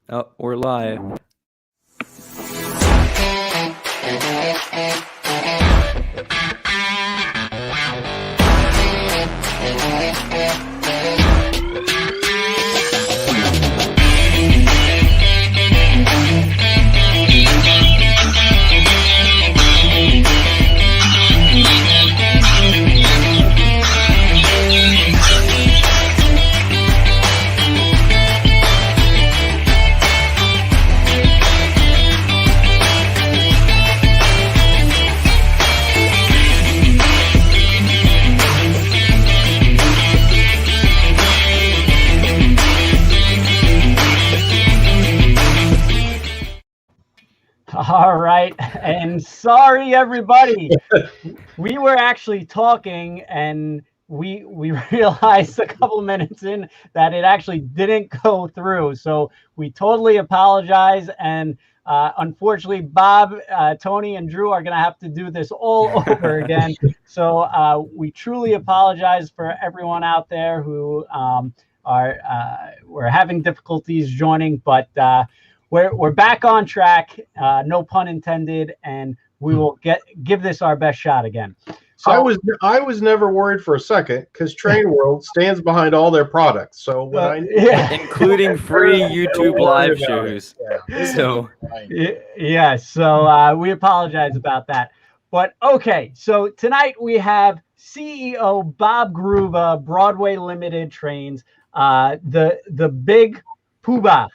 Oh, we're live. All right, and sorry everybody. We were actually talking and we realized a couple of minutes in that it actually didn't go through. So we totally apologize, and unfortunately Bob, Tony, and Drew are going to have to do this all over again. So we truly apologize for everyone out there who we're having difficulties joining, but we're back on track, no pun intended, and we will give this our best shot again. So I was never worried for a second because TrainWorld stands behind all their products. So when including free YouTube live shows. So we apologize about that. But okay, so tonight we have CEO Bob Grubba, Broadway Limited Trains, the big Poobah.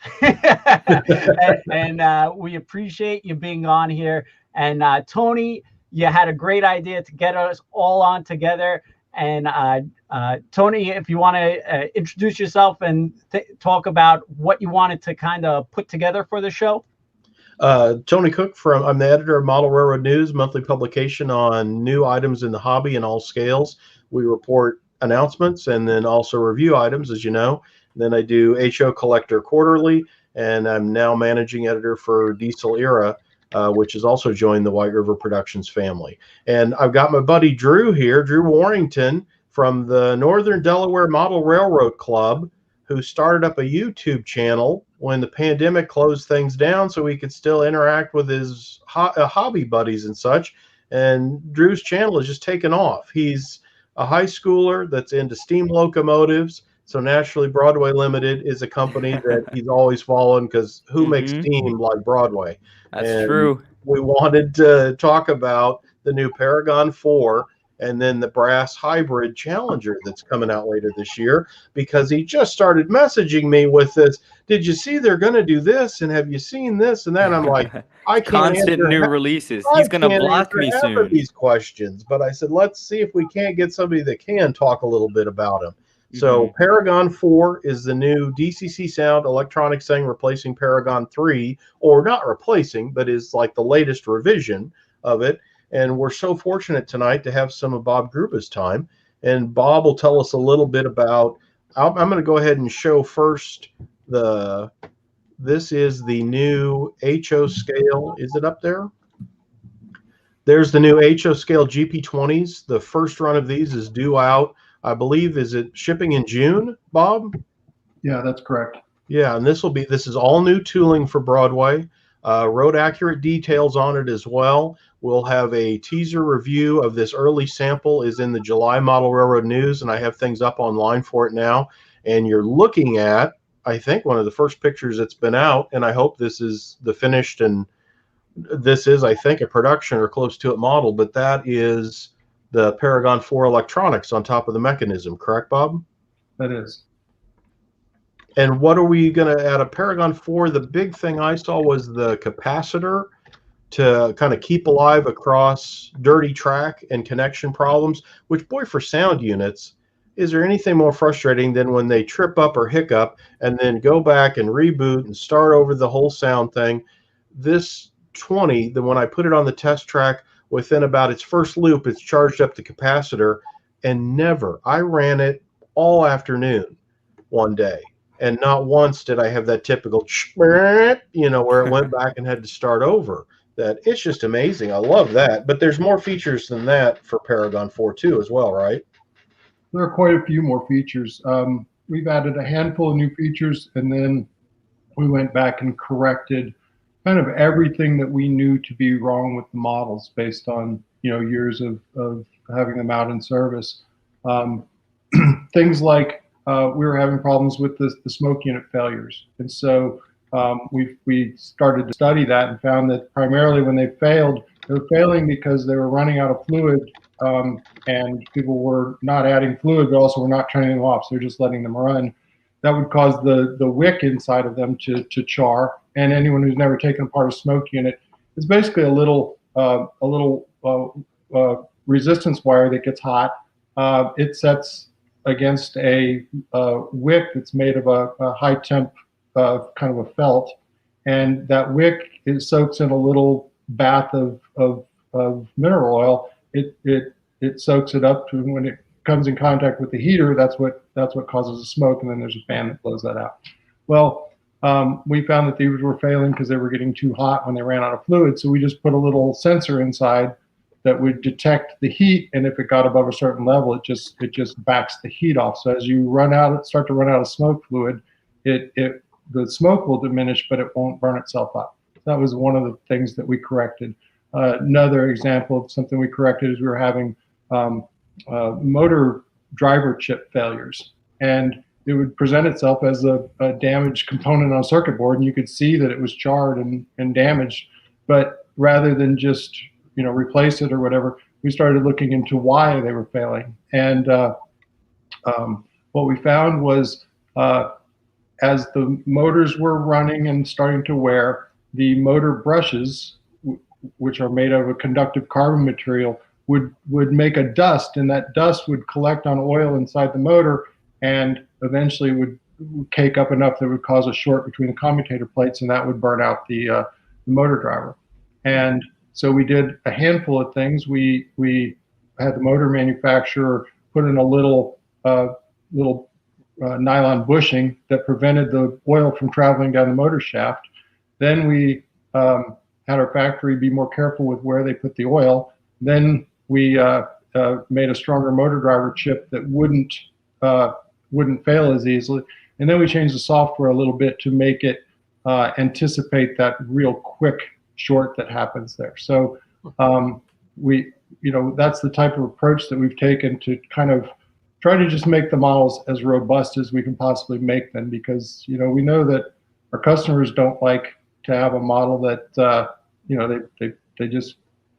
and we appreciate you being on here. And Tony, you had a great idea to get us all on together. And Tony, if you want to introduce yourself and talk about what you wanted to kind of put together for the show. Tony Cook I'm the editor of Model Railroad News, monthly publication on new items in the hobby and all scales. We report announcements and then also review items, as you know. Then I do HO Collector quarterly, and I'm now managing editor for Diesel Era, which has also joined the White River Productions family. And I've got my buddy Drew here, Drew Warrington from the Northern Delaware Model Railroad Club, who started up a YouTube channel when the pandemic closed things down so he could still interact with his hobby buddies and such. And Drew's channel has just taken off. He's a high schooler that's into steam locomotives. So naturally, Broadway Limited is a company that he's always following because who makes steam like Broadway? That's true. We wanted to talk about the new Paragon 4 and then the brass hybrid Challenger that's coming out later this year, because he just started messaging me with this. Did you see they're going to do this? And have you seen this? And then I'm like, I can't constant new releases. He's going to block me soon. These questions, but I said, let's see if we can't get somebody that can talk a little bit about them. So Paragon 4 is the new DCC sound electronic thing, replacing Paragon 3, or not replacing, but is like the latest revision of it. And we're so fortunate tonight to have some of Bob Grubba's time. And Bob will tell us a little bit about, I'm going to go ahead and show first this is the new HO scale. Is it up there? There's the new HO scale GP20s. The first run of these is due out. I believe, is it shipping in June, Bob? Yeah, that's correct. Yeah, and this is all new tooling for Broadway. Road accurate details on it as well. We'll have a teaser review of this early sample is in the July Model Railroad News, and I have things up online for it now. And you're looking at, I think, one of the first pictures that's been out, and I hope this is the finished, and this is, I think, a production or close to it model, but that is the Paragon 4 electronics on top of the mechanism, correct, Bob? That is. And what are we going to add a Paragon 4? The big thing I saw was the capacitor to kind of keep alive across dirty track and connection problems, which, boy, for sound units, is there anything more frustrating than when they trip up or hiccup and then go back and reboot and start over the whole sound thing? This 20, when I put it on the test track, within about its first loop, it's charged up the capacitor, and I ran it all afternoon one day, and not once did I have that typical, where it went back and had to start over. That it's just amazing. I love that. But there's more features than that for Paragon 4 too as well, right? There are quite a few more features. We've added a handful of new features, and then we went back and corrected kind of everything that we knew to be wrong with the models based on, years of having them out in service. Things like we were having problems with the smoke unit failures. And so we started to study that and found that primarily when they failed, they were failing because they were running out of fluid, and people were not adding fluid, but also were not turning them off. So they're just letting them run. That would cause the wick inside of them to char. And anyone who's never taken apart a smoke unit, it's basically a little resistance wire that gets hot. It sets against a wick that's made of a high temp kind of a felt, and that wick soaks in a little bath of mineral oil. It soaks it up to when it comes in contact with the heater. That's what causes the smoke, and then there's a fan that blows that out. Well, we found that these were failing because they were getting too hot when they ran out of fluid. So we just put a little sensor inside that would detect the heat, and if it got above a certain level, it just backs the heat off. So as you start to run out of smoke fluid, the smoke will diminish, but it won't burn itself up. That was one of the things that we corrected. Another example of something we corrected is we were having motor driver chip failures, and it would present itself as a damaged component on a circuit board, and you could see that it was charred and damaged. But rather than just replace it or whatever, we started looking into why they were failing. And what we found was as the motors were running and starting to wear, the motor brushes, which are made of a conductive carbon material, would make a dust, and that dust would collect on oil inside the motor and eventually would cake up enough that would cause a short between the commutator plates, and that would burn out the motor driver. And so we did a handful of things. We had the motor manufacturer put in a little nylon bushing that prevented the oil from traveling down the motor shaft. Then we had our factory be more careful with where they put the oil. Then we made a stronger motor driver chip that wouldn't fail as easily. And then we changed the software a little bit to make it anticipate that real quick short that happens there. So that's the type of approach that we've taken to kind of try to just make the models as robust as we can possibly make them, because we know that our customers don't like to have a model that they just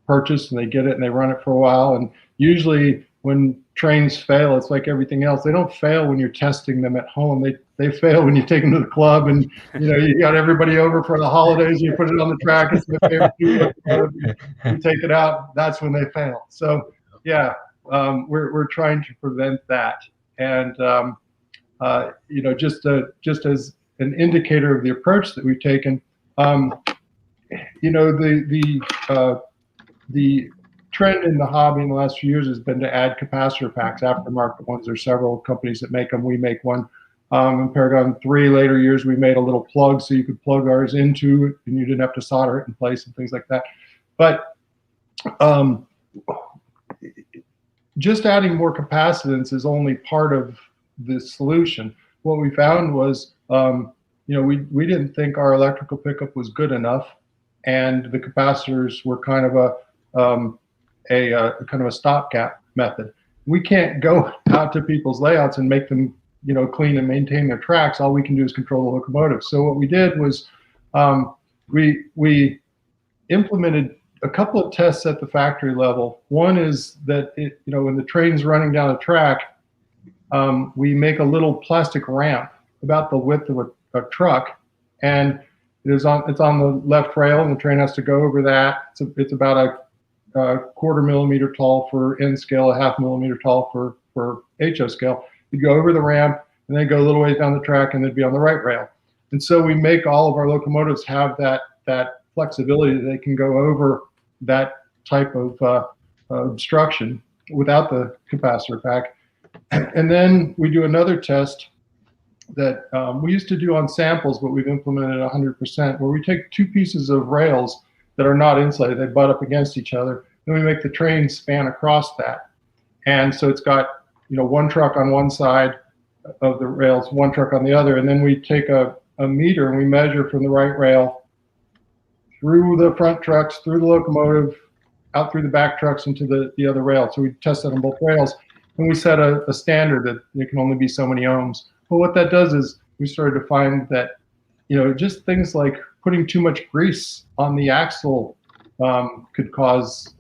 purchase and they get it and they run it for a while. And usually when trains fail, it's like everything else. They don't fail when you're testing them at home. They fail when you take them to the club and you got everybody over for the holidays. You put it on the track. It's their favorite food. You take it out. That's when they fail. So yeah, we're trying to prevent that. And just as an indicator of the approach that we've taken, the trend in the hobby in the last few years has been to add capacitor packs, aftermarket ones. There's several companies that make them. We make one. In Paragon 3 later years, we made a little plug so you could plug ours into it and you didn't have to solder it in place and things like that. But just adding more capacitance is only part of the solution. What we found was, we didn't think our electrical pickup was good enough, and the capacitors were kind of a stopgap method. We can't go out to people's layouts and make them clean and maintain their tracks. All we can do is control the locomotive. So what we did was we implemented a couple of tests at the factory level. One is that when the train's running down a track, we make a little plastic ramp about the width of a truck, and it's on the left rail, and the train has to go over that. It's about a 1/4 millimeter tall for N scale, a 1/2 millimeter tall for HO scale. You go over the ramp and then go a little ways down the track and then be on the right rail. And so we make all of our locomotives have that flexibility that they can go over that type of obstruction without the capacitor pack. And then we do another test that we used to do on samples, but we've implemented 100%, where we take two pieces of rails that are not insulated. They butt up against each other. Then we make the train span across that. And so it's got one truck on one side of the rails, one truck on the other, and then we take a a meter and we measure from the right rail through the front trucks, through the locomotive, out through the back trucks into the other rail. So we test that on both rails, and we set a standard that it can only be so many ohms. But what that does is we started to find that, just things like putting too much grease on the axle could cause,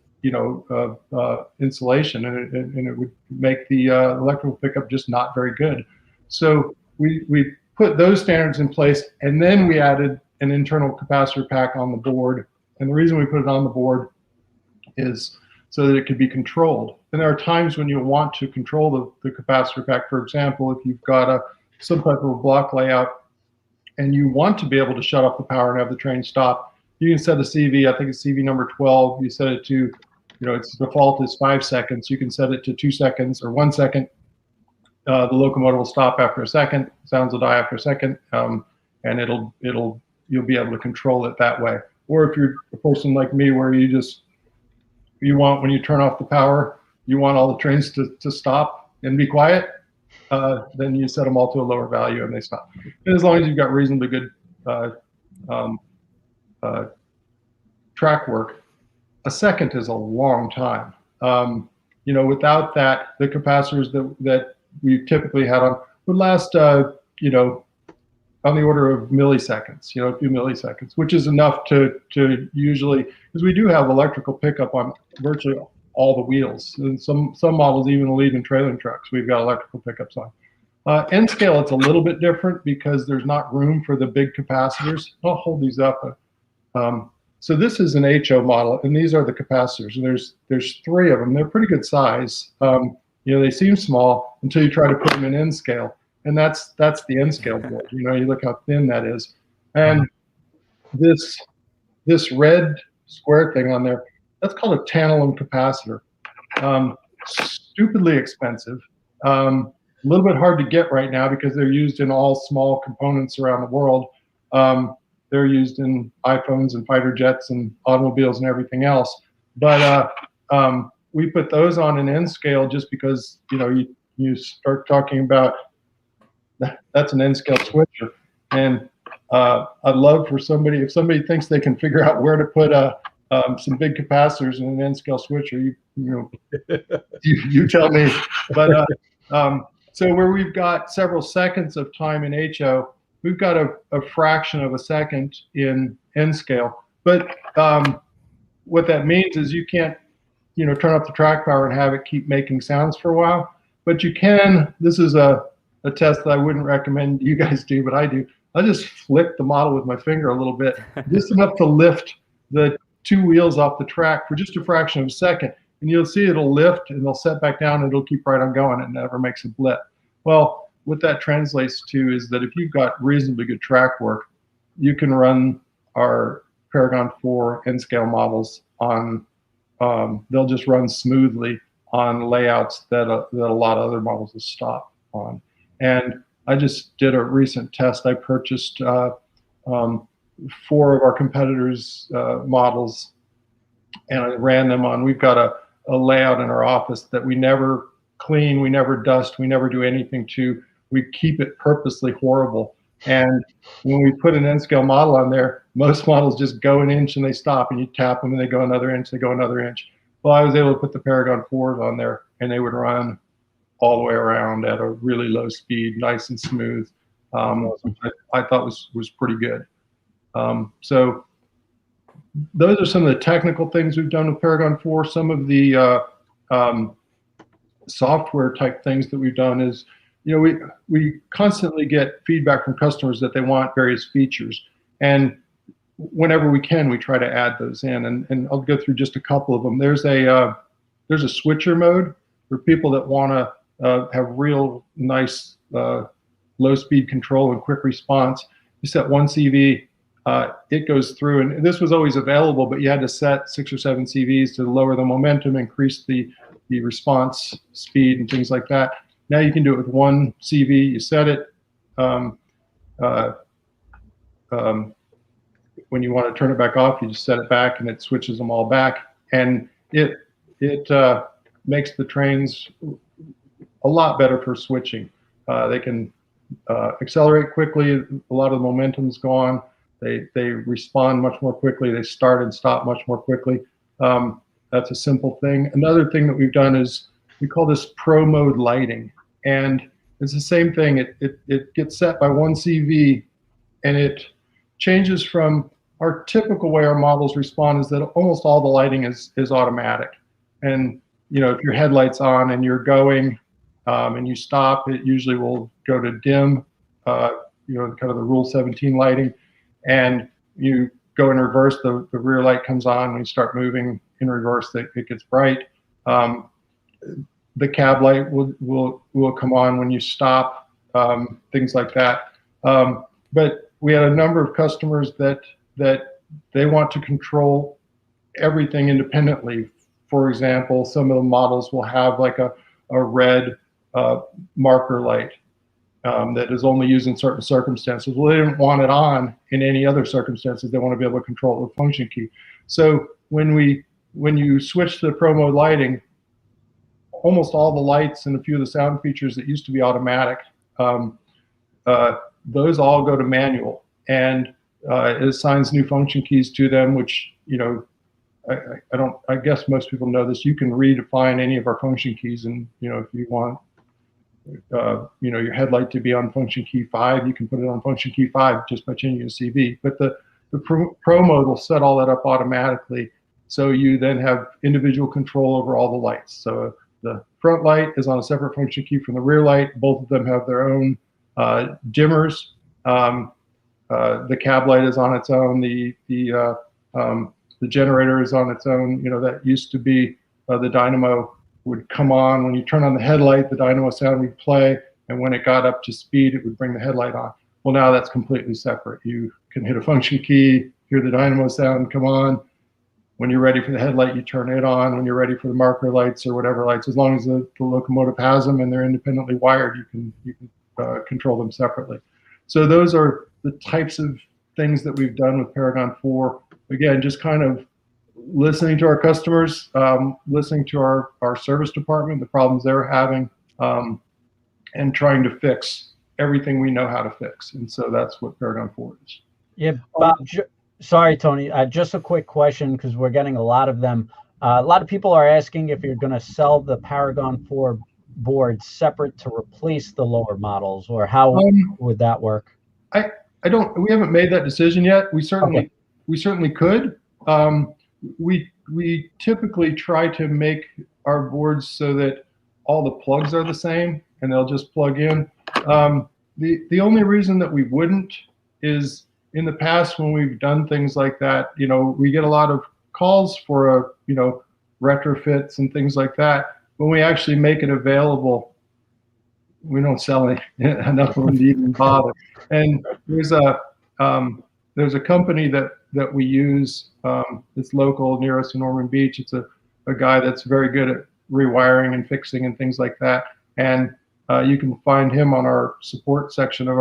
insulation, and it would make the electrical pickup just not very good. So we put those standards in place, and then we added an internal capacitor pack on the board. And the reason we put it on the board is so that it could be controlled. And there are times when you want to control the capacitor pack. For example, if you've got some type of a block layout and you want to be able to shut off the power and have the train stop, you can set a CV. I think it's CV number 12. You set it to, its default is 5 seconds. You can set it to 2 seconds or 1 second. The locomotive will stop after a second. Sounds will die after a second, and you'll be able to control it that way. Or if you're a person like me, where you want, when you turn off the power, you want all the trains to stop and be quiet, then you set them all to a lower value and they stop. And as long as you've got reasonably good track work, a second is a long time. Without that, the capacitors that we typically had on would last, on the order of milliseconds, a few milliseconds, which is enough to usually, because we do have electrical pickup on virtually all the wheels. And some models even will leave in trailer trucks. We've got electrical pickups on. N scale, it's a little bit different because there's not room for the big capacitors. I'll hold these up. So this is an HO model, and these are the capacitors. And there's 3 of them. They're pretty good size. They seem small until you try to put them in N scale. And that's the N scale board. You look how thin that is. And this red square thing on there, that's called a tantalum capacitor. Stupidly expensive. A little bit hard to get right now because they're used in all small components around the world. They're used in iPhones and fighter jets and automobiles and everything else. But we put those on an N scale just because you start talking about that's an N scale switcher, and I'd love for somebody, if somebody thinks they can figure out where to put some big capacitors in an N scale switcher, you tell me. But so where we've got several seconds of time in HO, we've got a fraction of a second in N scale. But what that means is you can't turn up the track power and have it keep making sounds for a while, but you can. This is a test that I wouldn't recommend you guys do, but I do. I just flick the model with my finger a little bit, just enough to lift the 2 wheels off the track for just a fraction of a second. And you'll see it'll lift and they'll set back down and it'll keep right on going. It never makes a blip. Well, what that translates to is that if you've got reasonably good track work, you can run our Paragon 4 N scale models on, they'll just run smoothly on layouts that a lot of other models will stop on. And I just did a recent test. I purchased 4 of our competitors' models, and I ran them on. We've got a layout in our office that we never clean, we never dust, we never do anything to. We keep it purposely horrible. And when we put an N scale model on there, most models just go an inch and they stop, and you tap them and they go another inch, they go another inch. Well, I was able to put the Paragon 4s on there, and they would run all the way around at a really low speed, nice and smooth, which I thought was pretty good. So those are some of the technical things we've done with Paragon 4. Some of the software type things that we've done is, we constantly get feedback from customers that they want various features. And whenever we can, we try to add those in. And I'll go through just a couple of them. There's a switcher mode for people that want to have real nice low speed control and quick response. You set 1 CV, it goes through, and this was always available, but you had to set 6 or 7 CVs to lower the momentum, increase the response speed and things like that. Now you can do it with 1 CV. You set it. When you want to turn it back off, you just set it back, and it switches them all back. And it makes the trains a lot better for switching. They can accelerate quickly. A lot of the momentum's gone. They respond much more quickly. They start and stop much more quickly. That's a simple thing. Another thing that we've done is we call this pro mode lighting, and it's the same thing. It gets set by 1 CV, and it changes from our typical way our models respond is that almost all the lighting is automatic. And if your headlight's on and you're going and you stop, it usually will go to dim, kind of the Rule 17 lighting. And you go in reverse, the rear light comes on. When you start moving in reverse, it gets bright. The cab light will come on when you stop, things like that. But we had a number of customers that they want to control everything independently. For example, some of the models will have like a red marker light that is only used in certain circumstances. Well, they didn't want it on in any other circumstances. They want to be able to control it with function key. So when you switch to the pro mode lighting, almost all the lights and a few of the sound features that used to be automatic, those all go to manual, and it assigns new function keys to them, which I guess most people know this. You can redefine any of our function keys, and if you want your headlight to be on function key 5, you can put it on function key 5 just by changing the CV. But the pro mode will set all that up automatically, so you then have individual control over all the lights. So the front light is on a separate function key from the rear light. Both of them have their own dimmers. The cab light is on its own. The generator is on its own. That used to be the dynamo would come on. When you turn on the headlight, the dynamo sound would play, and when it got up to speed, it would bring the headlight on. Well, now that's completely separate. You can hit a function key, hear the dynamo sound come on. When you're ready for the headlight, you turn it on. When you're ready for the marker lights or whatever lights, as long as the locomotive has them and they're independently wired, you can control them separately. So those are the types of things that we've done with Paragon 4. Again, just kind of listening to our customers, listening to our service department, the problems they're having, and trying to fix everything we know how to fix. And so that's what Paragon 4 is. Yeah, Bob, sorry, Tony, just a quick question, because we're getting a lot of them. A lot of people are asking if you're going to sell the Paragon 4 boards separate to replace the lower models, or how would that work? We haven't made that decision yet. We certainly could. We typically try to make our boards so that all the plugs are the same and they'll just plug in. The only reason that we wouldn't is in the past when we've done things like that, we get a lot of calls for retrofits and things like that. When we actually make it available, we don't sell enough of them to even bother. And there's a company that we use. It's local near us in Ormond Beach. It's a guy that's very good at rewiring and fixing and things like that. And you can find him on our support section of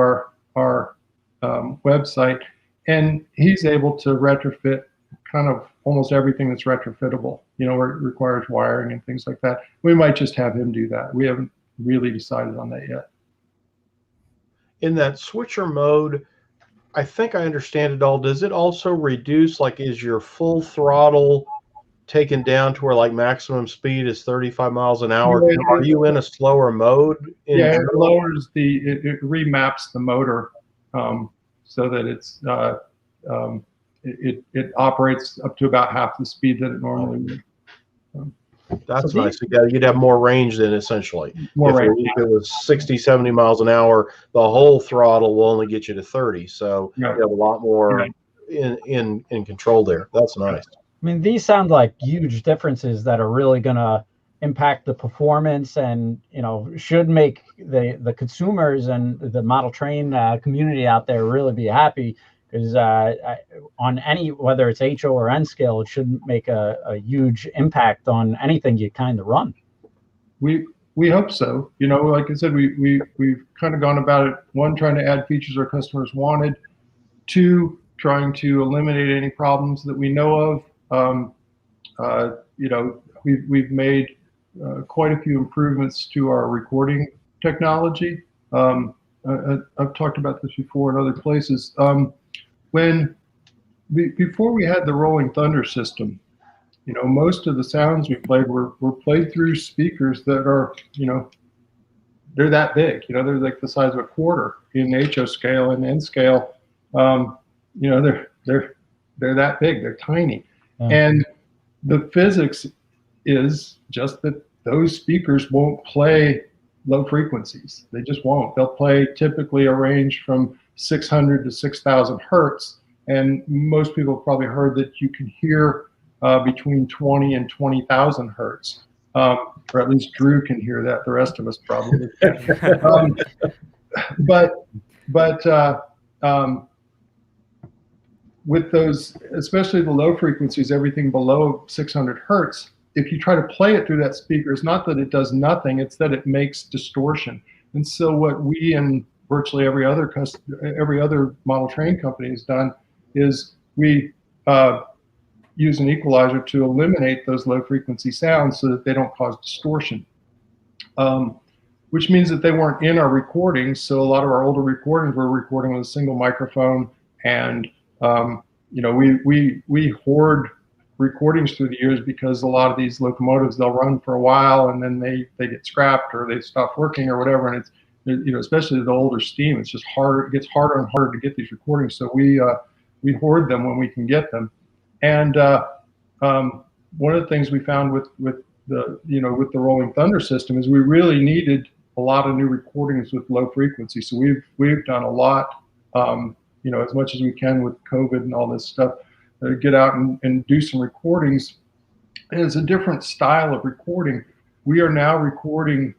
our website, and he's able to retrofit kind of almost everything that's retrofittable, where it requires wiring and things like that. We might just have him do that. We haven't really decided on that yet. In that switcher mode, I think I understand it all. Does it also reduce, like, is your full throttle taken down to where like maximum speed is 35 miles an hour? Yeah, are you in a slower mode? Yeah, it lowers it remaps the motor so that it operates up to about half the speed that it normally would. That's nice. You'd have more range then, essentially. Range. If it was 60, 70 miles an hour, the whole throttle will only get you to 30. So you have a lot more in control there. That's nice. I mean, these sound like huge differences that are really going to impact the performance, and should make the consumers and the model train community out there really be happy, because on any, whether it's HO or N scale, it should make a huge impact on anything you kind of run. We hope so. Like I said, we've kind of gone about it, one, trying to add features our customers wanted, two, trying to eliminate any problems that we know of. We've made quite a few improvements to our recording technology. I've talked about this before in other places. Before we had the rolling thunder system, most of the sounds we played were played through speakers that are, they're that big. They're like the size of a quarter in HO scale and N scale. They're that big. They're tiny, and the physics is just that those speakers won't play low frequencies. They just won't. They'll play typically a range from 600 to 6,000 hertz. And most people have probably heard that you can hear between 20 and 20,000 hertz. Or at least Drew can hear that. The rest of us probably can't. With those, especially the low frequencies, everything below 600 hertz, if you try to play it through that speaker, it's not that it does nothing, it's that it makes distortion. And so what we and virtually every other model train company has done is we use an equalizer to eliminate those low frequency sounds so that they don't cause distortion, which means that they weren't in our recordings. So a lot of our older recordings were recording with a single microphone, and we hoard recordings through the years because a lot of these locomotives, they'll run for a while and then they get scrapped or they stop working or whatever, and it's especially the older steam, it's just harder. It gets harder and harder to get these recordings, so we hoard them when we can get them. And one of the things we found with the rolling thunder system is we really needed a lot of new recordings with low frequency. So we've done a lot, as much as we can with COVID and all this stuff, get out and do some recordings. And it's a different style of recording. We are now recording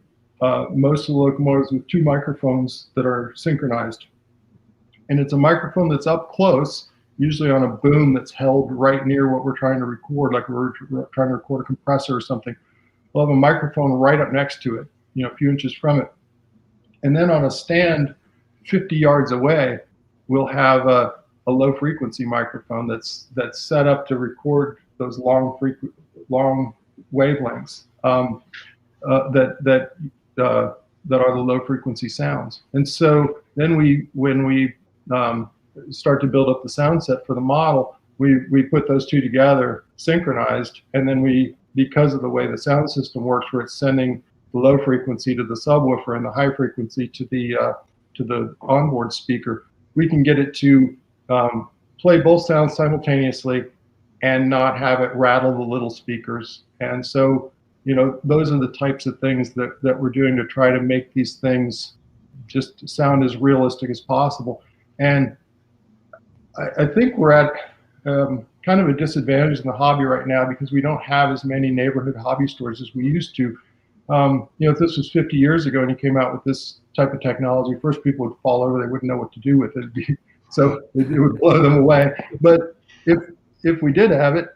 most of the locomotives with 2 microphones that are synchronized. And it's a microphone that's up close, usually on a boom that's held right near what we're trying to record, like we're trying to record a compressor or something. We'll have a microphone right up next to it, a few inches from it. And then on a stand 50 yards away, we'll have a low frequency microphone that's set up to record those long wavelengths that are the low frequency sounds. And so then when we start to build up the sound set for the model, we put those two together synchronized, and then because of the way the sound system works, where it's sending the low frequency to the subwoofer and the high frequency to the onboard speaker, we can get it to play both sounds simultaneously and not have it rattle the little speakers. And so, those are the types of things that we're doing to try to make these things just sound as realistic as possible. And I think we're at kind of a disadvantage in the hobby right now because we don't have as many neighborhood hobby stores as we used to. If this was 50 years ago and you came out with this type of technology, first people would fall over, they wouldn't know what to do with it. So it would blow them away. But if we did have it,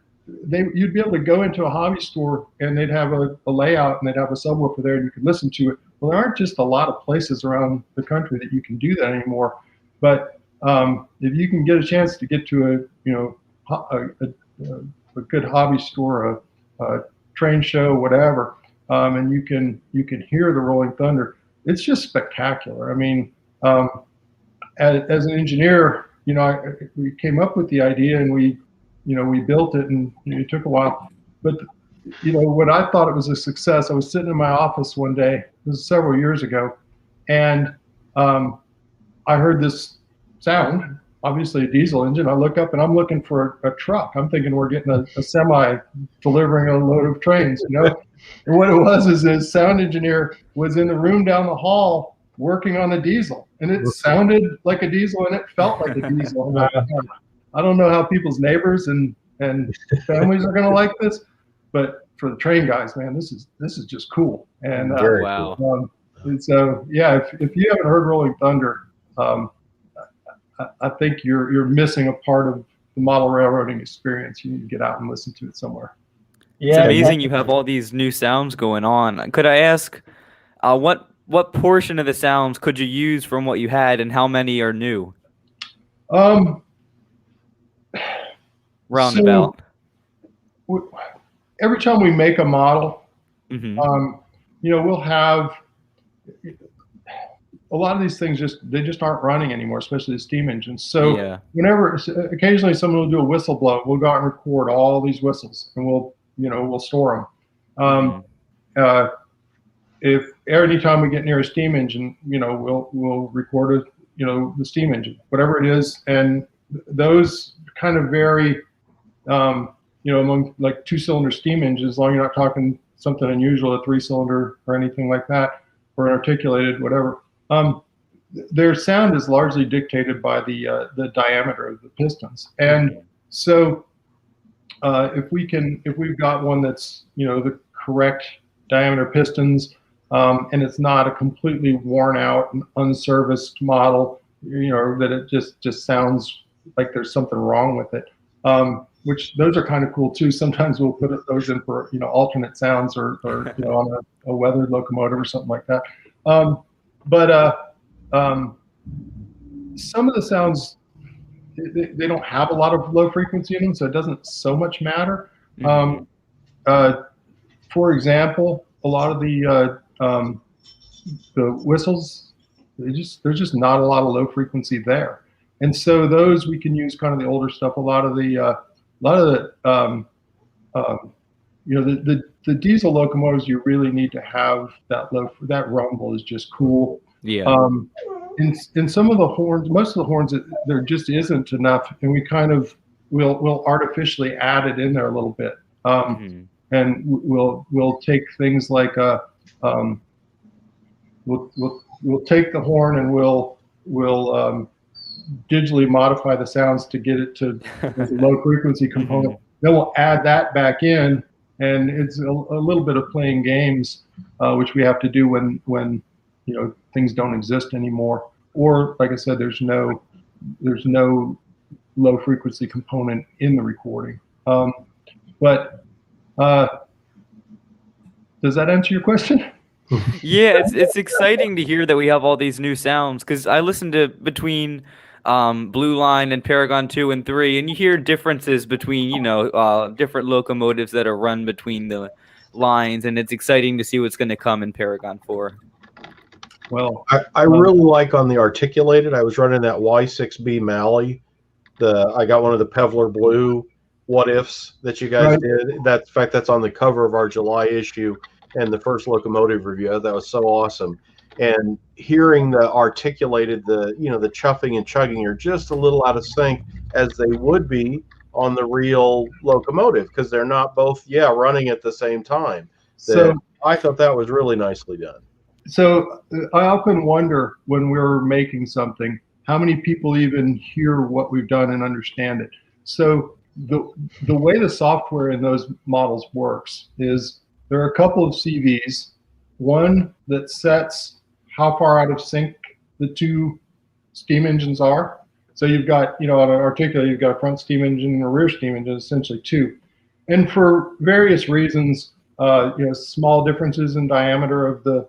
you'd be able to go into a hobby store and they'd have a layout and they'd have a subwoofer there and you could listen to it. Well, there aren't just a lot of places around the country that you can do that anymore. But if you can get a chance to get to a good hobby store, a train show, whatever, and you can hear the rolling thunder, it's just spectacular. I mean, as an engineer, we came up with the idea and we built it, and it took a while. But what I thought it was a success, I was sitting in my office one day, this is several years ago, and I heard this sound, obviously a diesel engine. I look up and I'm looking for a truck. I'm thinking we're getting a semi delivering a load of trains, And what it was is this sound engineer was in the room down the hall working on a diesel, and it sounded like a diesel and it felt like a diesel. I don't know how people's neighbors and families are going to like this, but for the train guys, man, this is just cool. And wow. And so if you haven't heard Rolling Thunder, I think you're missing a part of the model railroading experience. You need to get out and listen to it somewhere. Yeah, it's amazing you have all these new sounds going on. Could I ask, what portion of the sounds could you use from what you had, and how many are new? Roundabout. So, every time we make a model, Mm-hmm. we'll have a lot of these things they just aren't running anymore, especially the steam engines. So Yeah. occasionally someone will do a whistle blow, we'll go out and record all these whistles, and we'll store them. If anytime we get near a steam engine, we'll record the steam engine, whatever it is, and those kind of vary, among like 2-cylinder steam engines, as long as you're not talking something unusual, a 3-cylinder or anything like that, or an articulated, whatever. Their sound is largely dictated by the diameter of the pistons, and so if we've got one that's the correct diameter pistons, and it's not a completely worn out and unserviced model, that it just sounds like there's something wrong with it. Which those are kind of cool too. Sometimes we'll put those in for alternate sounds or on a weathered locomotive or something like that. But some of the sounds, they don't have a lot of low frequency in them, so it doesn't so much matter. For example, a lot of the whistles, there's just not a lot of low frequency there, and so those we can use kind of the older stuff. A lot of the the diesel locomotives, you really need to have that rumble is just cool. Yeah. In some of the horns, most of the horns, there just isn't enough, and we kind of we'll artificially add it in there a little bit. And we'll take things like we'll take the horn and we'll digitally modify the sounds to get it to the low frequency component. Then we'll add that back in, and it's a little bit of playing games, which we have to do when things don't exist anymore, or like I said, there's no low frequency component in the recording. But does that answer your question? Yeah, it's exciting to hear that we have all these new sounds, because I listened to between Blue Line and Paragon 2 and 3, and you hear differences between different locomotives that are run between the lines, and it's exciting to see what's going to come in Paragon 4. Well, I really like on the articulated. I was running that Y6B Malley. I got one of the Pevler Blue what ifs that you guys did. In fact, that's on the cover of our July issue and the first locomotive review. That was so awesome. And hearing the articulated, the chuffing and chugging are just a little out of sync, as they would be on the real locomotive, because they're not both running at the same time. So I thought that was really nicely done. So I often wonder when we're making something, how many people even hear what we've done and understand it. So the way the software in those models works is there are a couple of CVs, one that sets how far out of sync the two steam engines are. So you've got, on an articulated, you've got a front steam engine and a rear steam engine, essentially two. And for various reasons, small differences in diameter of the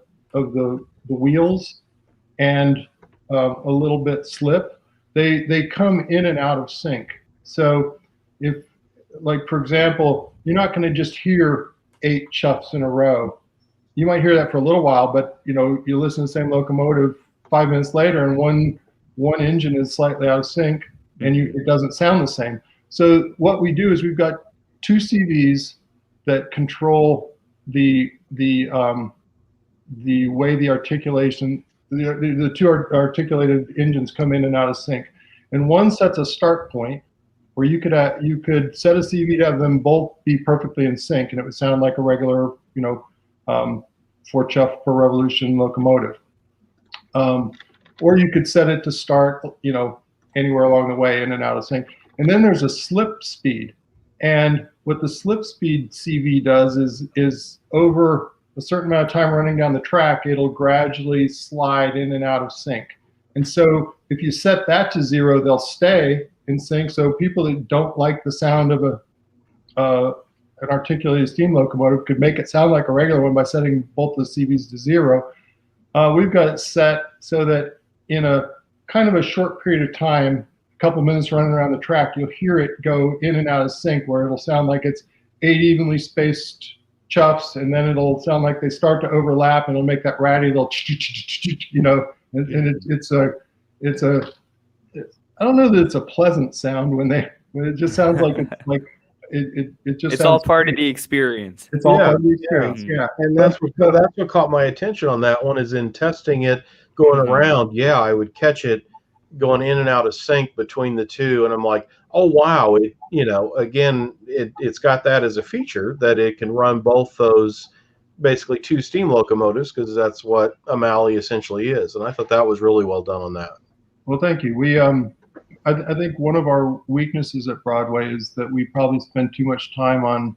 wheels and a little bit slip, they come in and out of sync. So if, like, for example, you're not going to just hear 8 chuffs in a row. You might hear that for a little while, but you listen to the same locomotive 5 minutes later, and one engine is slightly out of sync, and it doesn't sound the same. So what we do is we've got 2 CVs that control the way the articulation, the 2 articulated engines come in and out of sync, and one sets a start point where you could set a CV to have them both be perfectly in sync, and it would sound like a regular 4 chuff per revolution locomotive. Or you could set it to start anywhere along the way, in and out of sync. And then there's a slip speed, and what the slip speed CV does is over a certain amount of time running down the track, it'll gradually slide in and out of sync. And so if you set that to 0, they'll stay in sync. So people that don't like the sound of an articulated steam locomotive could make it sound like a regular one by setting both the CVs to 0. We've got it set so that in a kind of a short period of time, a couple minutes running around the track, you'll hear it go in and out of sync, where it'll sound like it's 8 evenly spaced chuffs, and then it'll sound like they start to overlap, and it'll make that ratty little and it's a I don't know that it's a pleasant sound when it just sounds like it just It's sounds all part of great. the experience. It's all Yeah, part of the experience, yeah. And that's what caught my attention on that one, is in testing it going around. Yeah, I would catch it going in and out of sync between the two, and I'm like, oh wow, again, it's got that as a feature, that it can run both those, basically two steam locomotives, because that's what a Malley essentially is. And I thought that was really well done on that. Well, thank you. We I think one of our weaknesses at Broadway is that we probably spend too much time on,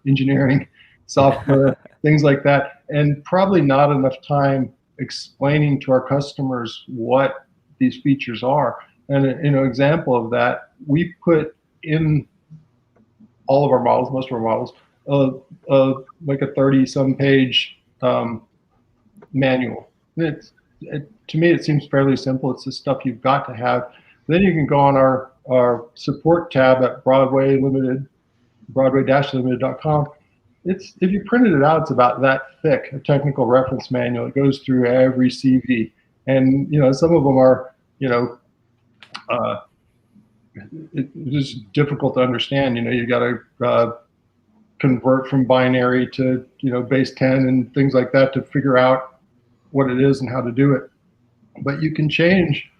engineering, software, things like that, and probably not enough time explaining to our customers what these features are. And an example of that, we put in all of our models, most of our models, like a 30-some page manual. To me, it seems fairly simple. It's the stuff you've got to have. Then you can go on our support tab at Broadway Limited, Broadway-limited.com. If you printed it out, it's about that thick, a technical reference manual. It goes through every CV, and some of them are it's just difficult to understand. You got to convert from binary to base 10 and things like that to figure out what it is and how to do it. But you can change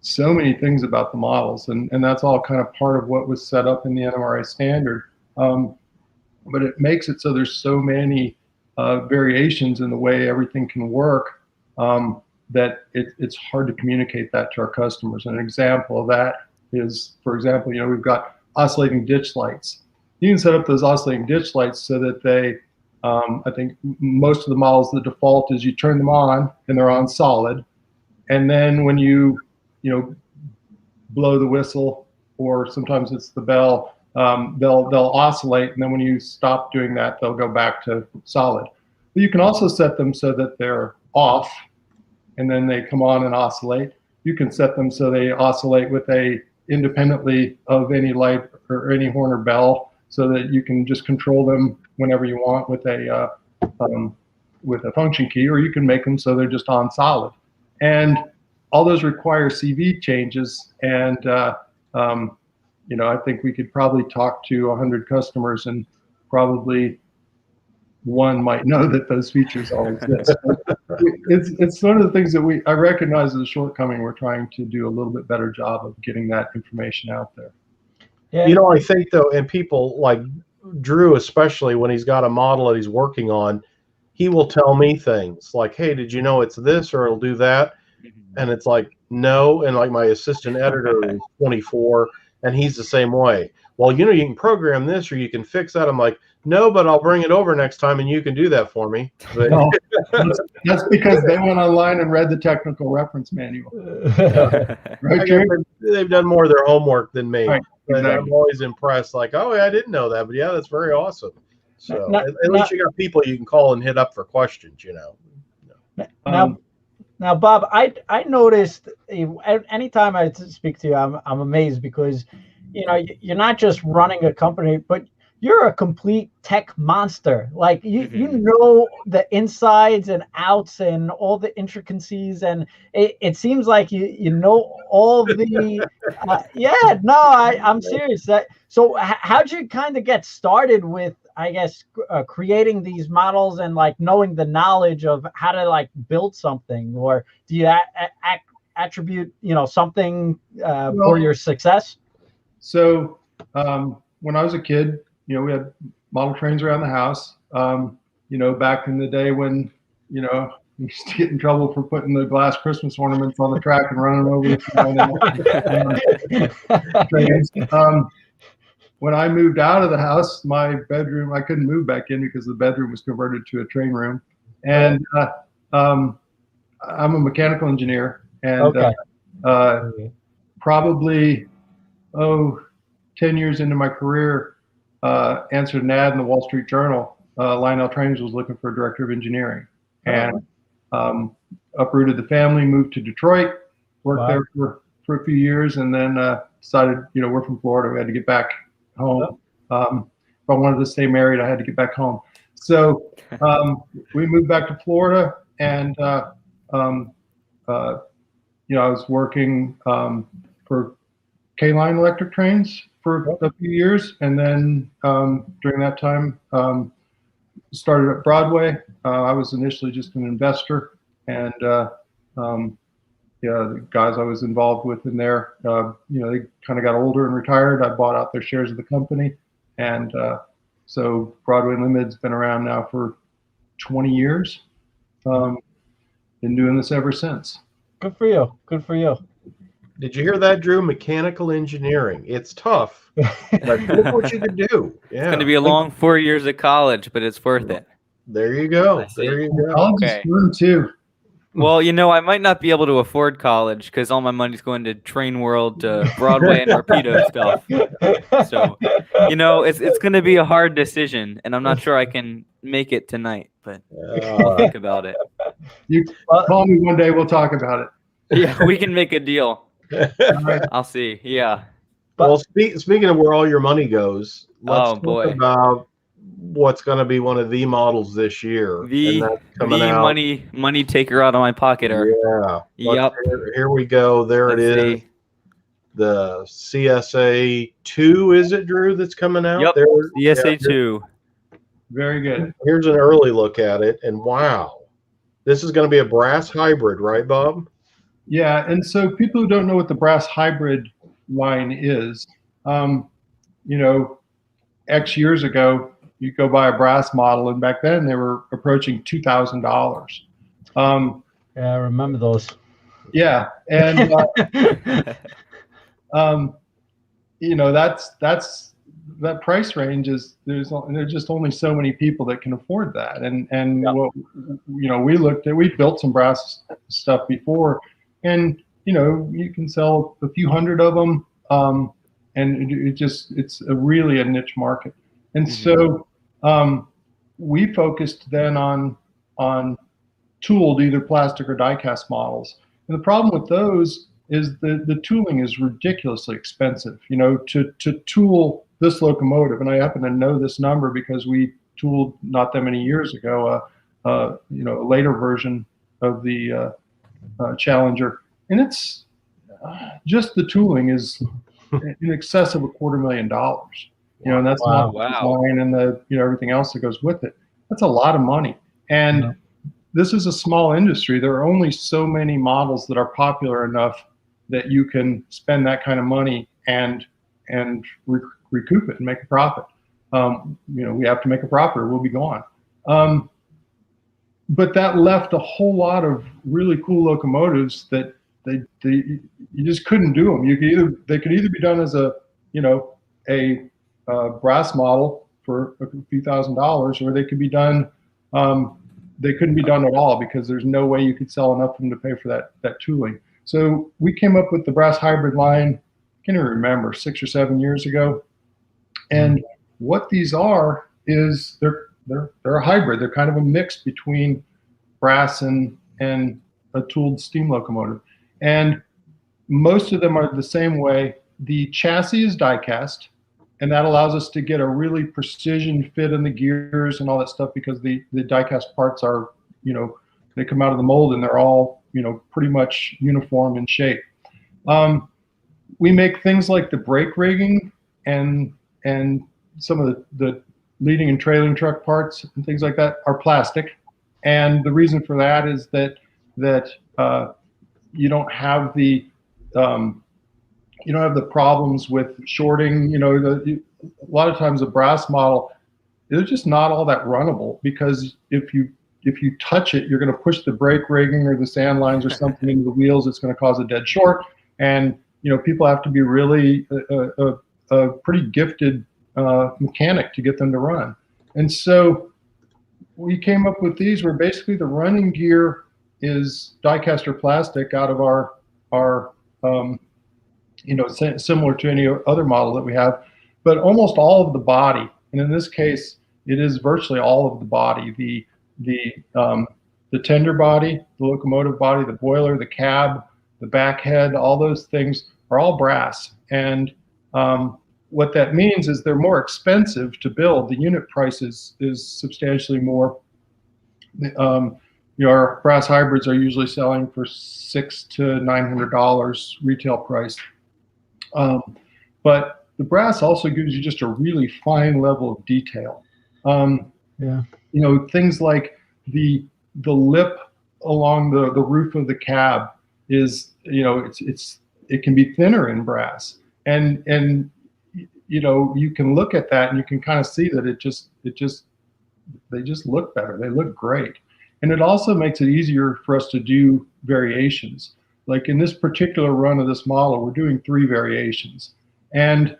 so many things about the models, and that's all kind of part of what was set up in the NMRA standard. But it makes it so there's so many variations in the way everything can work that it's hard to communicate that to our customers. And an example of that is, for example, we've got oscillating ditch lights. You can set up those oscillating ditch lights so that they, I think most of the models, the default is you turn them on and they're on solid. And then when you blow the whistle, or sometimes it's the bell, they'll oscillate, and then when you stop doing that, they'll go back to solid. But you can also set them so that they're off, and then they come on and oscillate. You can set them so they oscillate independently of any light or any horn or bell, so that you can just control them whenever you want with a function key, or you can make them so they're just on solid. And all those require CV changes, and I think we could probably talk to 100 customers, and probably one might know that those features all exist. It's one of the things that I recognize as a shortcoming. We're trying to do a little bit better job of getting that information out there. Yeah. I think though, and people like Drew, especially when he's got a model that he's working on, he will tell me things like, hey, did you know it's this, or it'll do that? And it's like, no. And like my assistant editor is 24, and he's the same way. Well, you can program this, or you can fix that. I'm like, no, but I'll bring it over next time, and you can do that for me. But, no, that's because they went online and read the technical reference manual. Right, they've done more of their homework than me. Right, exactly. I'm always impressed. Like, oh, I didn't know that, but yeah, that's very awesome. So at least you got people you can call and hit up for questions. Now, Bob, I noticed anytime I speak to you, I'm amazed, because you're not just running a company, but you're a complete tech monster. Like you know the insides and outs and all the intricacies, and it seems like you know all the I'm serious. So how'd you kind of get started with, I guess, creating these models and like knowing the knowledge of how to like build something, or do you attribute something for your success? So when I was a kid, we had model trains around the house. Back in the day when we used to get in trouble for putting the glass Christmas ornaments on the track and running over the trains. When I moved out of the house, my bedroom, I couldn't move back in because the bedroom was converted to a train room. And I'm a mechanical engineer, and probably 10 years into my career, answered an ad in the Wall Street Journal. Lionel Trains was looking for a director of engineering, and uprooted the family, moved to Detroit, worked there for a few years, and then decided, we're from Florida, we had to get back home. If I wanted to stay married, I had to get back home. So we moved back to Florida, and I was working for K-line electric trains for a few years, and then during that time started at Broadway. I was initially just an investor, and the guys I was involved with in there, they kind of got older and retired. I bought out their shares of the company, and so Broadway Limited's been around now for 20 years. Been doing this ever since. Good for you. Good for you. Did you hear that, Drew? Mechanical engineering. It's tough, but look what you can do. Yeah. It's going to be a long 4 years of college, but it's worth it. There you go. I see. There you go. College is fun too. Well, I might not be able to afford college because all my money's going to Train World, Broadway, and Rapido stuff. So, it's going to be a hard decision, and I'm not sure I can make it tonight, but we'll think about it. You call me one day, we'll talk about it. Yeah, we can make a deal. I'll see. Yeah. Well, speaking of where all your money goes, let's boy. talk about what's going to be one of the models this year. The money taker out of my pocket. Yeah. Yep. Here we go. There Let's it is. see. The CSA 2, is it, Drew, that's coming out? Yep. There, CSA 2. Very good. Here's an early look at it, and wow. This is going to be a brass hybrid, right, Bob? Yeah, and so people who don't know what the brass hybrid line is, X years ago, you go buy a brass model, and back then they were approaching $2,000. Yeah, I remember those. Yeah, and that price range is there's just only so many people that can afford that, and yep. We built some brass stuff before, and you can sell a few hundred of them, and it's really a niche market. And so we focused then on tooled either plastic or die cast models. And the problem with those is the tooling is ridiculously expensive. To tool this locomotive, and I happen to know this number because we tooled not that many years ago, a later version of the Challenger, and it's just the tooling is in excess of $250,000. And that's not the design and the everything else that goes with it. That's a lot of money, and this is a small industry. There are only so many models that are popular enough that you can spend that kind of money and recoup it and make a profit. We have to make a profit or we'll be gone. But that left a whole lot of really cool locomotives that you just couldn't do them. They could either be done as a brass model for a few $1,000s, or they could be done. They couldn't be done at all because there's no way you could sell enough of them to pay for that tooling. So we came up with the brass hybrid line. I can't even remember, 6 or 7 years ago. And what these are is they're a hybrid. They're kind of a mix between brass and a tooled steam locomotive. And most of them are the same way. The chassis is die cast, and that allows us to get a really precision fit in the gears and all that stuff because the die cast parts are, they come out of the mold and they're all, pretty much uniform in shape. We make things like the brake rigging and some of the leading and trailing truck parts and things like that are plastic. And the reason for that is that you don't have the problems with shorting. A lot of times a brass model, they're just not all that runnable because if you touch it, you're going to push the brake rigging or the sand lines or something into the wheels. It's going to cause a dead short, and people have to be really a pretty gifted mechanic to get them to run. And so we came up with these where basically the running gear is die-cast or plastic out of our similar to any other model that we have, but almost all of the body, and in this case, it is virtually all of the body, the tender body, the locomotive body, the boiler, the cab, the back head, all those things are all brass. And what that means is they're more expensive to build. The unit price is substantially more our brass hybrids are usually selling for $600 to $900 retail price. But the brass also gives you just a really fine level of detail. Yeah. Things like the lip along the roof of the cab is, it can be thinner in brass, and you can look at that and you can kind of see that they just look better. They look great. And it also makes it easier for us to do variations. Like in this particular run of this model, we're doing 3 variations. And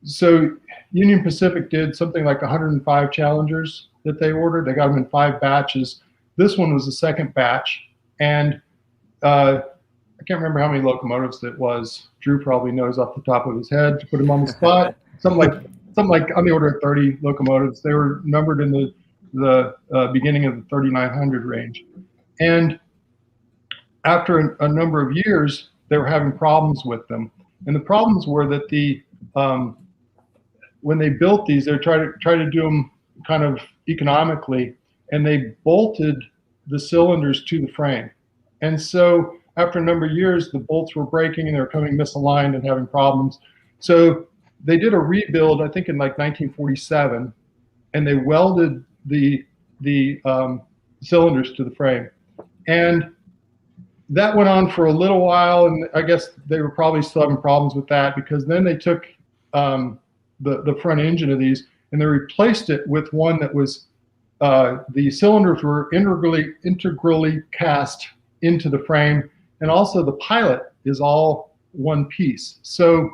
so Union Pacific did something like 105 Challengers that they ordered. They got them in 5 batches. This one was the second batch. And I can't remember how many locomotives it was. Drew probably knows off the top of his head to put him on the spot. Something like on the order of 30 locomotives. They were numbered in the beginning of the 3,900 range. And after a number of years, they were having problems with them. And the problems were that when they built these, they tried to do them kind of economically, and they bolted the cylinders to the frame. And so after a number of years, the bolts were breaking and they were coming misaligned and having problems. So they did a rebuild, I think in like 1947, and they welded the cylinders to the frame. And that went on for a little while, and I guess they were probably still having problems with that, because then they took the front engine of these and they replaced it with one that was the cylinders were integrally cast into the frame, and also the pilot is all one piece. So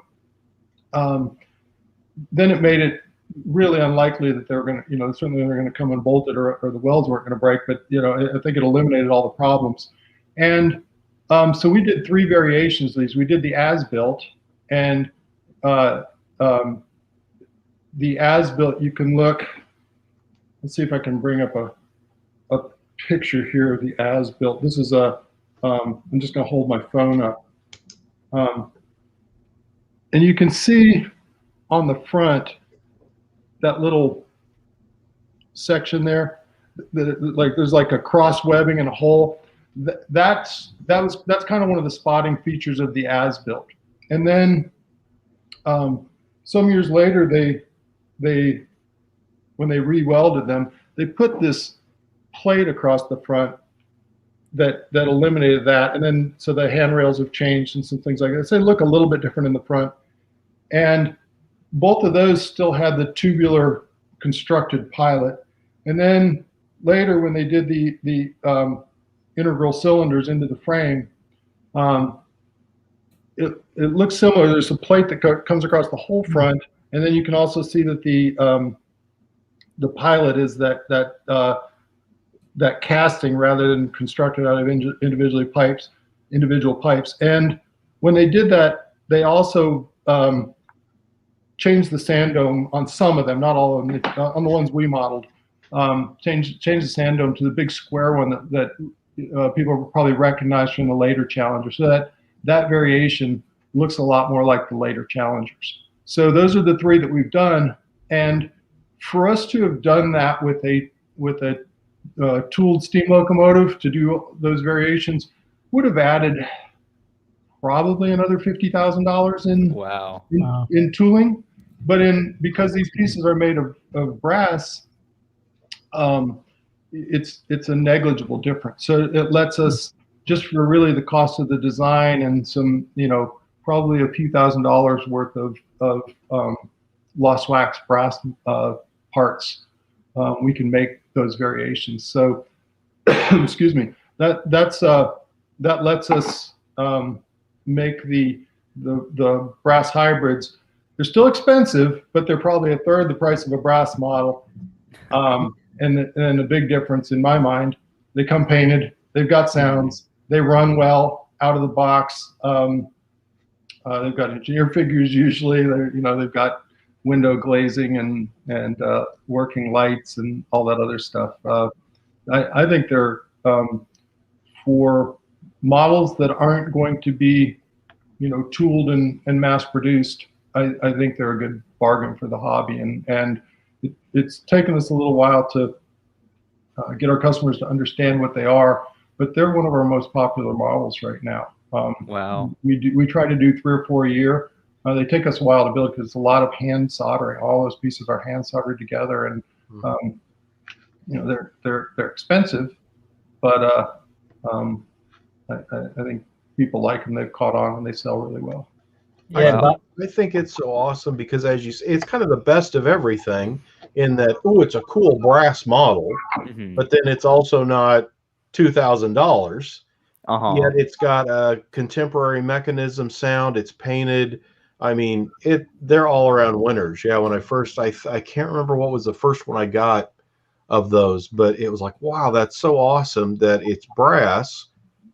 then it made it really unlikely that they were going to, certainly they were going to come unbolted or the welds weren't going to break, but I think it eliminated all the problems. And so we did 3 variations of these. We did the as-built, and the as-built, you can look, let's see if I can bring up a picture here of the as-built. This is I'm just going to hold my phone up. And you can see on the front that little section there, there's like a cross webbing and a hole. That's kind of one of the spotting features of the as-built. And then some years later, when they re-welded them, they put this plate across the front that eliminated that. And then so the handrails have changed and some things like that. So they look a little bit different in the front. And both of those still had the tubular constructed pilot. And then later, when they did the integral cylinders into the frame, it looks similar. There's a plate that comes across the whole front, and then you can also see that the pilot is that casting rather than constructed out of individual pipes. And when they did that, they also changed the sand dome on some of them, not all of them. On the ones we modeled, changed the sand dome to the big square one that people probably recognize from the later Challenger. So that variation looks a lot more like the later Challengers. So those are the 3 that we've done. And for us to have done that with a tooled steam locomotive to do those variations would have added probably another $50,000 in tooling. But because these pieces are made of brass, it's a negligible difference. So it lets us, just for really the cost of the design and some, probably a few $1,000s worth of lost wax brass parts, we can make those variations. So, excuse me, that lets us make the brass hybrids. They're still expensive, but they're probably a third the price of a brass model. And the big difference in my mind, they come painted, they've got sounds, they run well out of the box. They've got engineer figures usually. They've got window glazing and working lights and all that other stuff. I think they're for models that aren't going to be, tooled and mass produced. I think they're a good bargain for the hobby, and it's taken us a little while to get our customers to understand what they are. But they're one of our most popular models right now. Wow. We try to do 3 or 4 a year. They take us a while to build because it's a lot of hand soldering. All those pieces are hand soldered together, and they're expensive, but I think people like them. They've caught on and they sell really well. Yeah, Wow. I think it's so awesome because, as you say, it's kind of the best of everything in that, it's a cool brass model, but then it's also not $2,000. Yet it's got a contemporary mechanism sound. It's painted. I mean, they're all around winners. Yeah, when I can't remember what was the first one I got of those, but it was like, wow, that's so awesome that it's brass,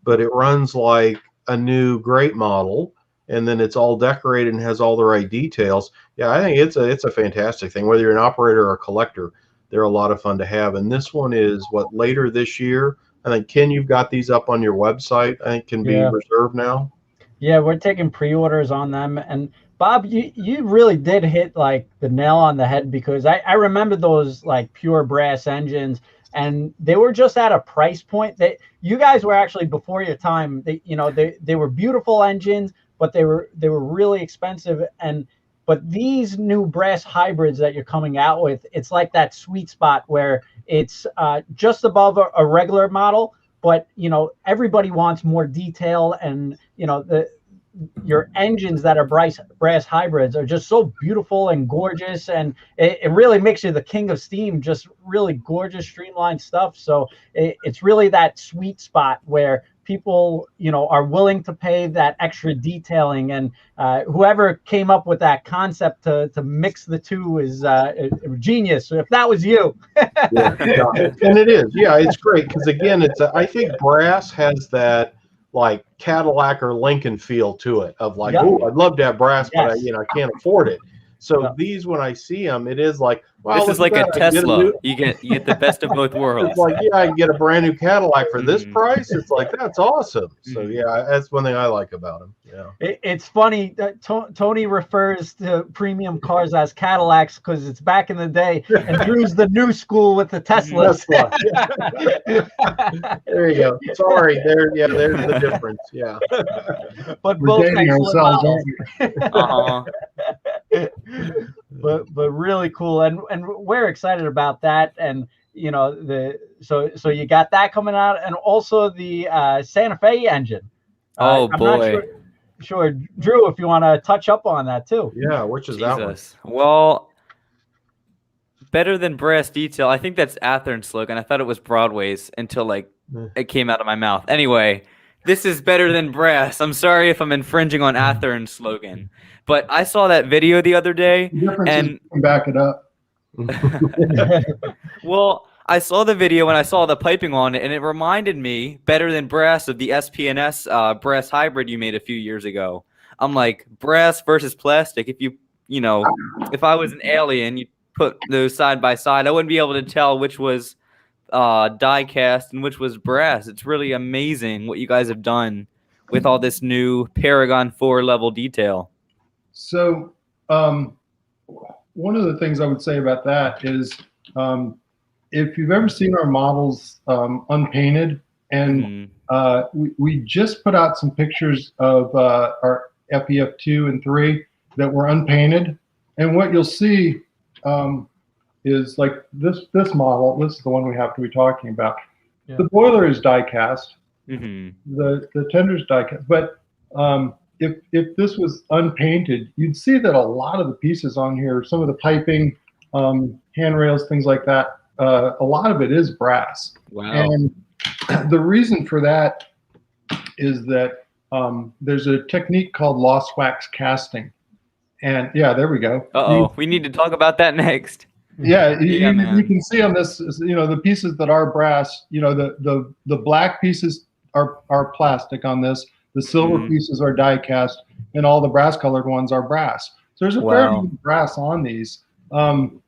but it runs like a new great model, and then it's all decorated and has all the right details. Yeah, I think it's a fantastic thing. Whether you're an operator or a collector, they're a lot of fun to have. And this one is later this year. I think, Ken, you've got these up on your website. I think can be reserved now. Yeah, we're taking pre-orders on them. And Bob, you really did hit like the nail on the head, because I remember those like pure brass engines, and they were just at a price point that you guys were actually before your time. They were beautiful engines, but they were really expensive. But these new brass hybrids that you're coming out with, it's like that sweet spot where it's just above a regular model, but everybody wants more detail, and your engines that are brass hybrids are just so beautiful and gorgeous, and it really makes you the king of steam. Just really gorgeous, streamlined stuff. So it's really that sweet spot where people are willing to pay that extra detailing, and whoever came up with that concept to mix the two is a genius. So if that was you. Yeah, and it is. Yeah, it's great because, again, I think brass has that like Cadillac or Lincoln feel to it, of like, oh, I'd love to have brass, but I can't afford it. So these, when I see them, it is like, wow, this is like a Tesla. You get the best of both worlds. It's like, I can get a brand new Cadillac for this price. It's like, that's awesome. So that's one thing I like about them. Yeah, it's funny that Tony refers to premium cars as Cadillacs because it's back in the day, and Drew's the new school with the Teslas. There you go. Sorry, there's the difference. Yeah, but we're both dating ourselves, aren't we? But really cool, and we're excited about that. And so you got that coming out, and also the Santa Fe engine. I'm boy, not sure, Drew, if you want to touch up on that too. Yeah, which is that one? Well, better than brass detail. I think that's Athern's slogan. I thought it was Broadway's until it came out of my mouth. Anyway, this is better than brass. I'm sorry if I'm infringing on Athern's slogan, but I saw that video the other day, and back it up. Well, I saw the video and I saw the piping on it, and it reminded me better than brass of the SP&S brass hybrid you made a few years ago. I'm like, brass versus plastic. If I was an alien, you put those side by side, I wouldn't be able to tell which was die cast and which was brass. It's really amazing what you guys have done with all this new Paragon 4 level detail. So one of the things I would say about that is, if you've ever seen our models unpainted, and we just put out some pictures of our FEF 2 and 3 that were unpainted, and what you'll see is like this model. This is the one we have to be talking about. Yeah. The boiler is die cast. The tender's die cast, but if this was unpainted, you'd see that a lot of the pieces on here, some of the piping, handrails, things like that, a lot of it is brass. Wow. And the reason for that is that there's a technique called lost wax casting. And yeah, there we go. We need to talk about that next. Yeah, you can see on this, the pieces that are brass, the black pieces are plastic on this. The silver pieces are die cast, and all the brass colored ones are brass. So there's a fair amount of brass on these. And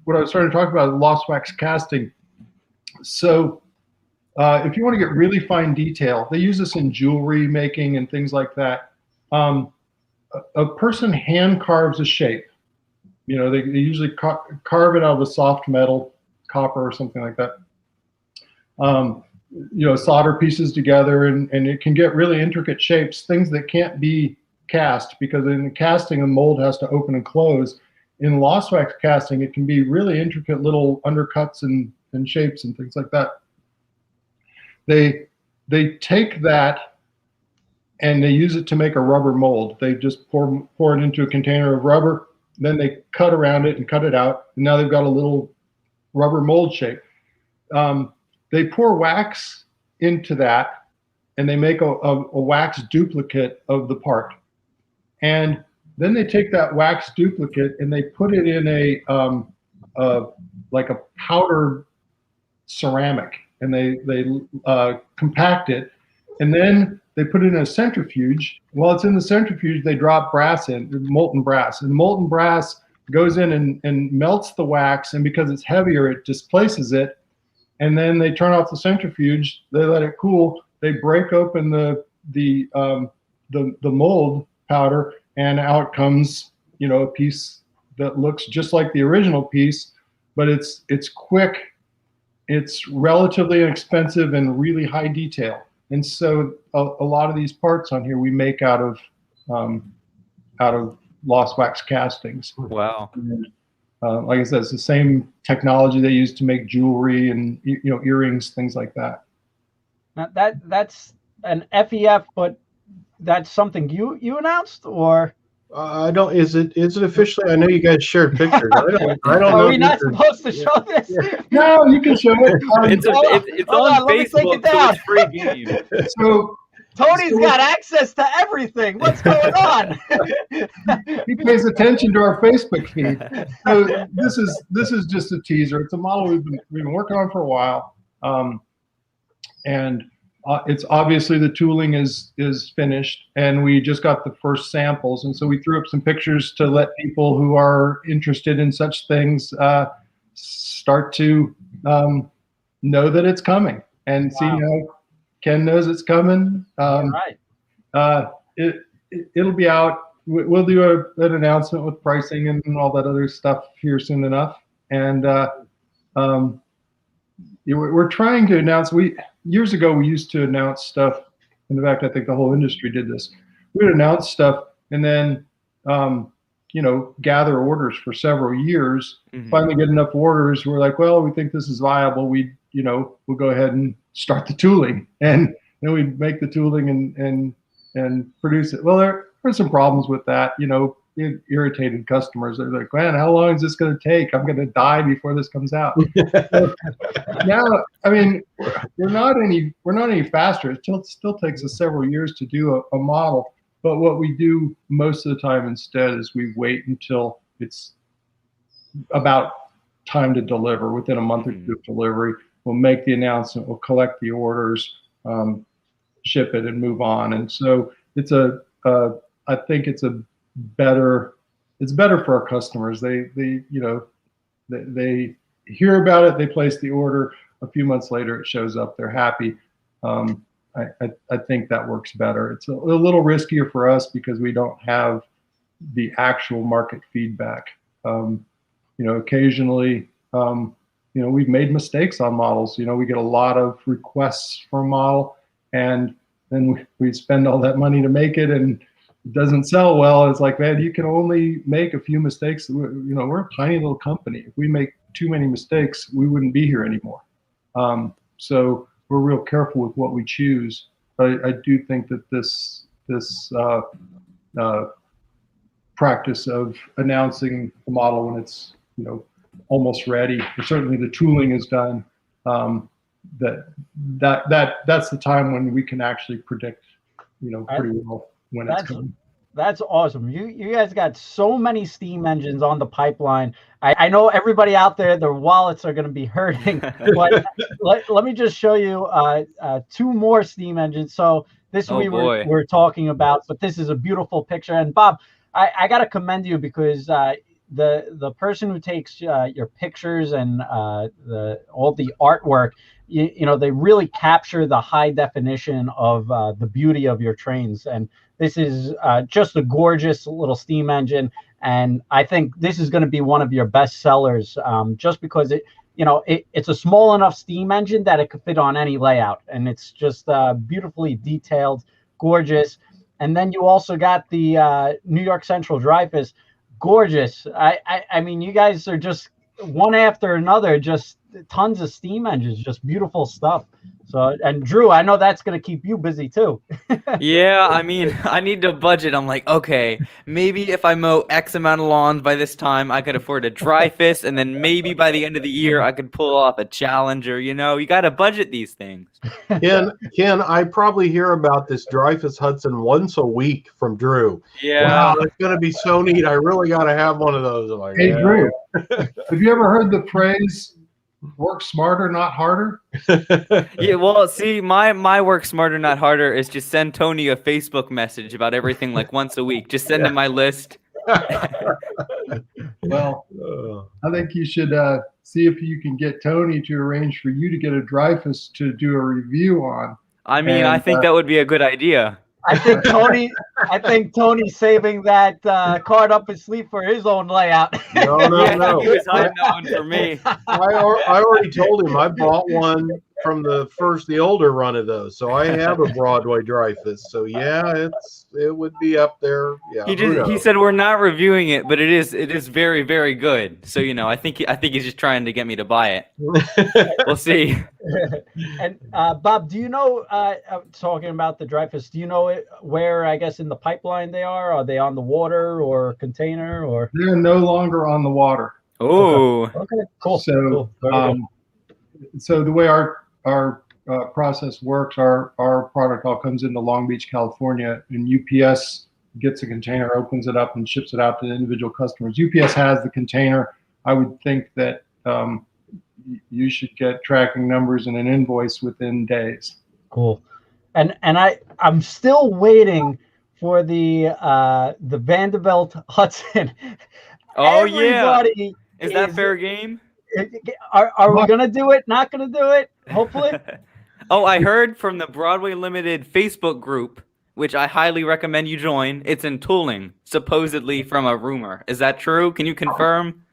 what I was trying to talk about is lost wax casting. So if you want to get really fine detail, they use this in jewelry making and things like that. A person hand carves a shape. They usually carve it out of a soft metal, copper or something like that. Solder pieces together, and it can get really intricate shapes, things that can't be cast, because in the casting, a mold has to open and close. In lost wax casting, it can be really intricate little undercuts and shapes and things like that. They take that and they use it to make a rubber mold. They just pour it into a container of rubber, then they cut around it and cut it out, and now they've got a little rubber mold shape. They pour wax into that, and they make a wax duplicate of the part. And then they take that wax duplicate and they put it in like a powder ceramic, and they compact it, and then they put it in a centrifuge. While it's in the centrifuge, they drop brass in, molten brass, and molten brass goes in and melts the wax, and because it's heavier, it displaces it. And then they turn off the centrifuge, they let it cool, they break open the mold powder, and out comes, a piece that looks just like the original piece, but it's quick, it's relatively inexpensive, and really high detail. And so a lot of these parts on here we make out of lost wax castings. Wow. And, like I said, it's the same technology they use to make jewelry and earrings, things like that. Now that's an FEF, but that's something you announced, or I don't. Is it officially? I know you guys shared pictures. I don't know. Are we not supposed to show this? Yeah. No, you can show it. It's on Facebook, so it's free game. So Tony's got access to everything. What's going on? he pays attention to our Facebook feed. So this is just a teaser. It's a model we've been working on for a while, and it's obviously the tooling is finished, and we just got the first samples, and so we threw up some pictures to let people who are interested in such things start to know that it's coming, and see how Ken knows it's coming. Right. It'll be out. We'll do an announcement with pricing and all that other stuff here soon enough. And we're trying to announce. Years ago we used to announce stuff. In fact, I think the whole industry did this. We would announce stuff and then gather orders for several years. Mm-hmm. Finally get enough orders. We're like, well, we think this is viable. We'll go ahead and start the tooling, and then we make the tooling and produce it. Well, there are some problems with that. Irritated customers. They're like, man, how long is this going to take? I'm going to die before this comes out. So now, I mean, we're not any faster. It still takes us several years to do a model. But what we do most of the time instead is we wait until it's about time to deliver. Within a month or two of delivery, we'll make the announcement, we'll collect the orders, ship it, and move on. And so it's I think it's better for our customers. They hear about it, they place the order, a few months later it shows up, they're happy. I think that works better. It's a little riskier for us because we don't have the actual market feedback. Occasionally, we've made mistakes on models. We get a lot of requests for a model, and then we spend all that money to make it, and it doesn't sell well. It's like, man, you can only make a few mistakes. We're a tiny little company. If we make too many mistakes, we wouldn't be here anymore. So we're real careful with what we choose. But I do think that this practice of announcing the model when it's almost ready, or certainly the tooling is done, that's the time when we can actually predict pretty well when it's coming. That's awesome. You guys got so many steam engines on the pipeline. I know everybody out there, their wallets are going to be hurting, but let me just show you two more steam engines. So this we're talking about, but this is a beautiful picture. And Bob, I got to commend you because the person who takes your pictures and all the artwork, they really capture the high definition of the beauty of your trains. And this is just a gorgeous little steam engine. And I think this is going to be one of your best sellers, just because you know, it's a small enough steam engine that it could fit on any layout, and it's just beautifully detailed, gorgeous. And then you also got the New York Central Dreyfuss, gorgeous. I mean, you guys are just one after another, just tons of steam engines, just beautiful stuff. So, and Drew, I know that's going to keep you busy too. Yeah, I mean, I need to budget. I'm like, okay, maybe if I mow X amount of lawns by this time, I could afford a Dreyfuss, and then maybe by the end of the year, I could pull off a Challenger. You know, you got to budget these things. Ken, I probably hear about this Dreyfuss Hudson once a week from Drew. Yeah. Wow, it's going to be so neat. I really got to have one of those. I'm like, Hey, yeah. Drew, have you ever heard the phrase "work smarter, not harder"? Yeah, well, see, my work smarter, not harder is just send Tony a Facebook message about everything like once a week. Just send him my list. Well, I think you should see if you can get Tony to arrange for you to get a Dreyfuss to do a review on. I mean, And, I think that would be a good idea. I think Tony's saving that card up his sleeve for his own layout. No, Yeah, no. he was hiding that one for me. I already told him I bought one from the older run of those, so I have a Broadway Dreyfuss. So yeah, it would be up there. Yeah, He said we're not reviewing it, but it is very, very good. So you know, I think he's just trying to get me to buy it. We'll see. And Bob, do you know? Talking about the Dreyfuss, do you know where I guess in the pipeline they are? Are they on the water or container or? They're no longer on the water. Oh, Okay, cool. So, Cool. Very good. So the way our process works, our product all comes into Long Beach, California, and UPS gets a container, opens it up, and ships it out to the individual customers. UPS has the container. I would think that you should get tracking numbers and an invoice within days. Cool. And I'm still waiting for the Vanderbilt Hudson. oh yeah. Everybody Is that fair game? Are we gonna do it? Not gonna do it? Hopefully. Oh, I heard from the Broadway Limited Facebook group, which I highly recommend you join. It's in tooling, supposedly from a rumor. Is that true? Can you confirm?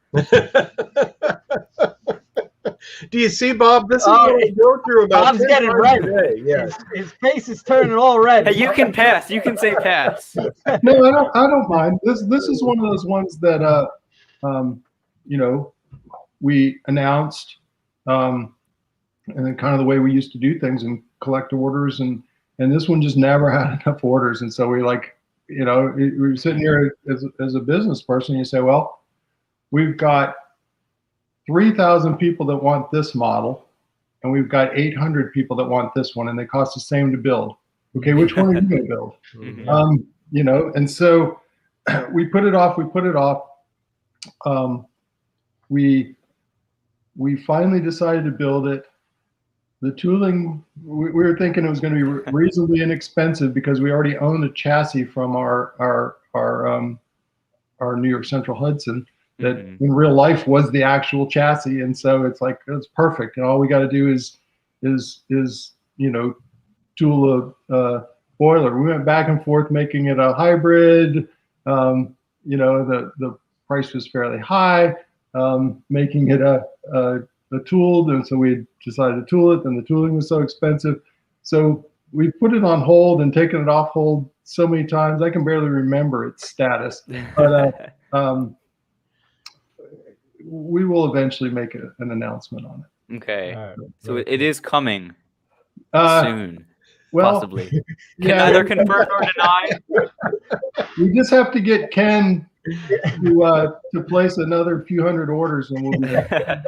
Do you see, Bob? This is what we go through about. Bob's 10 getting times red. a day. Yeah. His face is turning all red. Hey, you can pass. You can say pass. No, I don't mind. This is one of those ones that you know, we announced, and then kind of the way we used to do things and collect orders, and this one just never had enough orders, and so we like, you know, we were sitting here as a business person, you say, well, we've got 3,000 people that want this model, and we've got 800 people that want this one, and they cost the same to build. Okay, which one are you going to build? Mhm. You know, and so we put it off. We finally decided to build it. The tooling, we were thinking it was going to be reasonably inexpensive because we already own a chassis from our New York Central Hudson that in real life was the actual chassis, and so it's like it's perfect. And all we got to do is you know, tool a boiler. We went back and forth making it a hybrid. You know, the price was fairly high. Making it a tooled, and so we decided to tool it, and the tooling was so expensive. So we put it on hold and taken it off hold so many times I can barely remember its status. But we will eventually make an announcement on it. Okay. All right. So it is coming soon, Well, possibly. Can yeah, neither confirm nor deny. we just have to get Ken to place another few hundred orders, and we'll be there.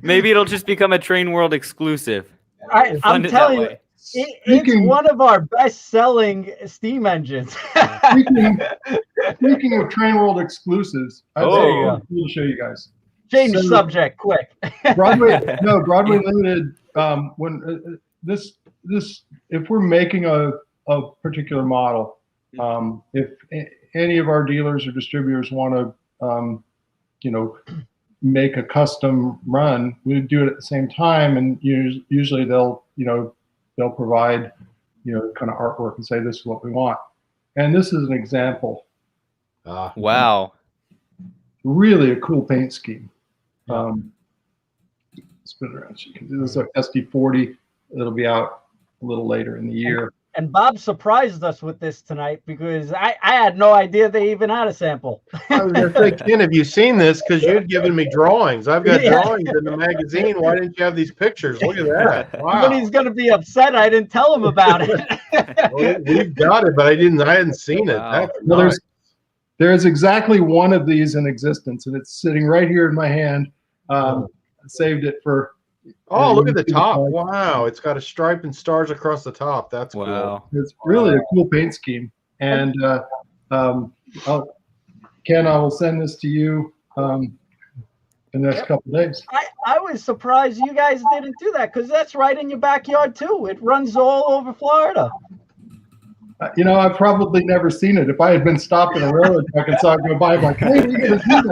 Maybe it'll just become a Train World exclusive. I'm Fund it that telling you, way. it's one of our best-selling steam engines. Speaking of Train World exclusives, Oh. we'll show you guys. Change So- subject, quick. Broadway Limited. When this, if we're making a particular model, if any of our dealers or distributors want to, you know, make a custom run, we do it at the same time, and usually they'll provide, you know, kind of artwork and say this is what we want. And this is an example. Wow. Really a cool paint scheme. spin it around. This is a SD40. It'll be out a little later in the year. And Bob surprised us with this tonight because I had no idea they even had a sample. I was going to say, Ken, have you seen this? Because you'd given me drawings. I've got drawings in the magazine. Why didn't you have these pictures? Look at that. Wow. But he's going to be upset I didn't tell him about it. Well, we've got it, but I hadn't seen it. Wow. That's Well, nice. there's exactly one of these in existence, and it's sitting right here in my hand. I saved it for. Oh, look at the top. Wow. It's got a stripe and stars across the top. That's cool. Wow. It's really a cool paint scheme. And Ken, I will send this to you in the next couple of days. I was surprised you guys didn't do that because that's right in your backyard too. It runs all over Florida. You know, I've probably never seen it. If I had been stopped in a railroad track and saw it go by, I'm like, hey, we're going to do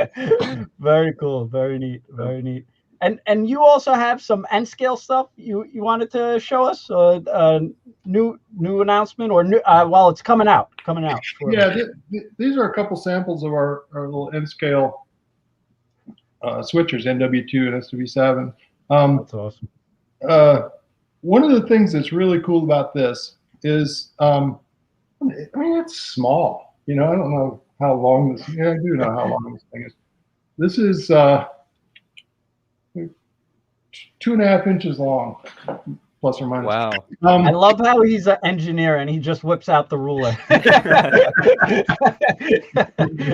that. Very cool. Very neat. Very neat. And you also have some N scale stuff you wanted to show us, new announcement or new well, it's coming out. Yeah, these are a couple samples of our little N scale switchers, NW2 and SW7. That's awesome. One of the things that's really cool about this is, I mean, it's small. You know, I don't know how long this. Yeah, I do know how long this thing is. This is 2.5 inches long, plus or minus. Wow. I love how he's an engineer and he just whips out the ruler.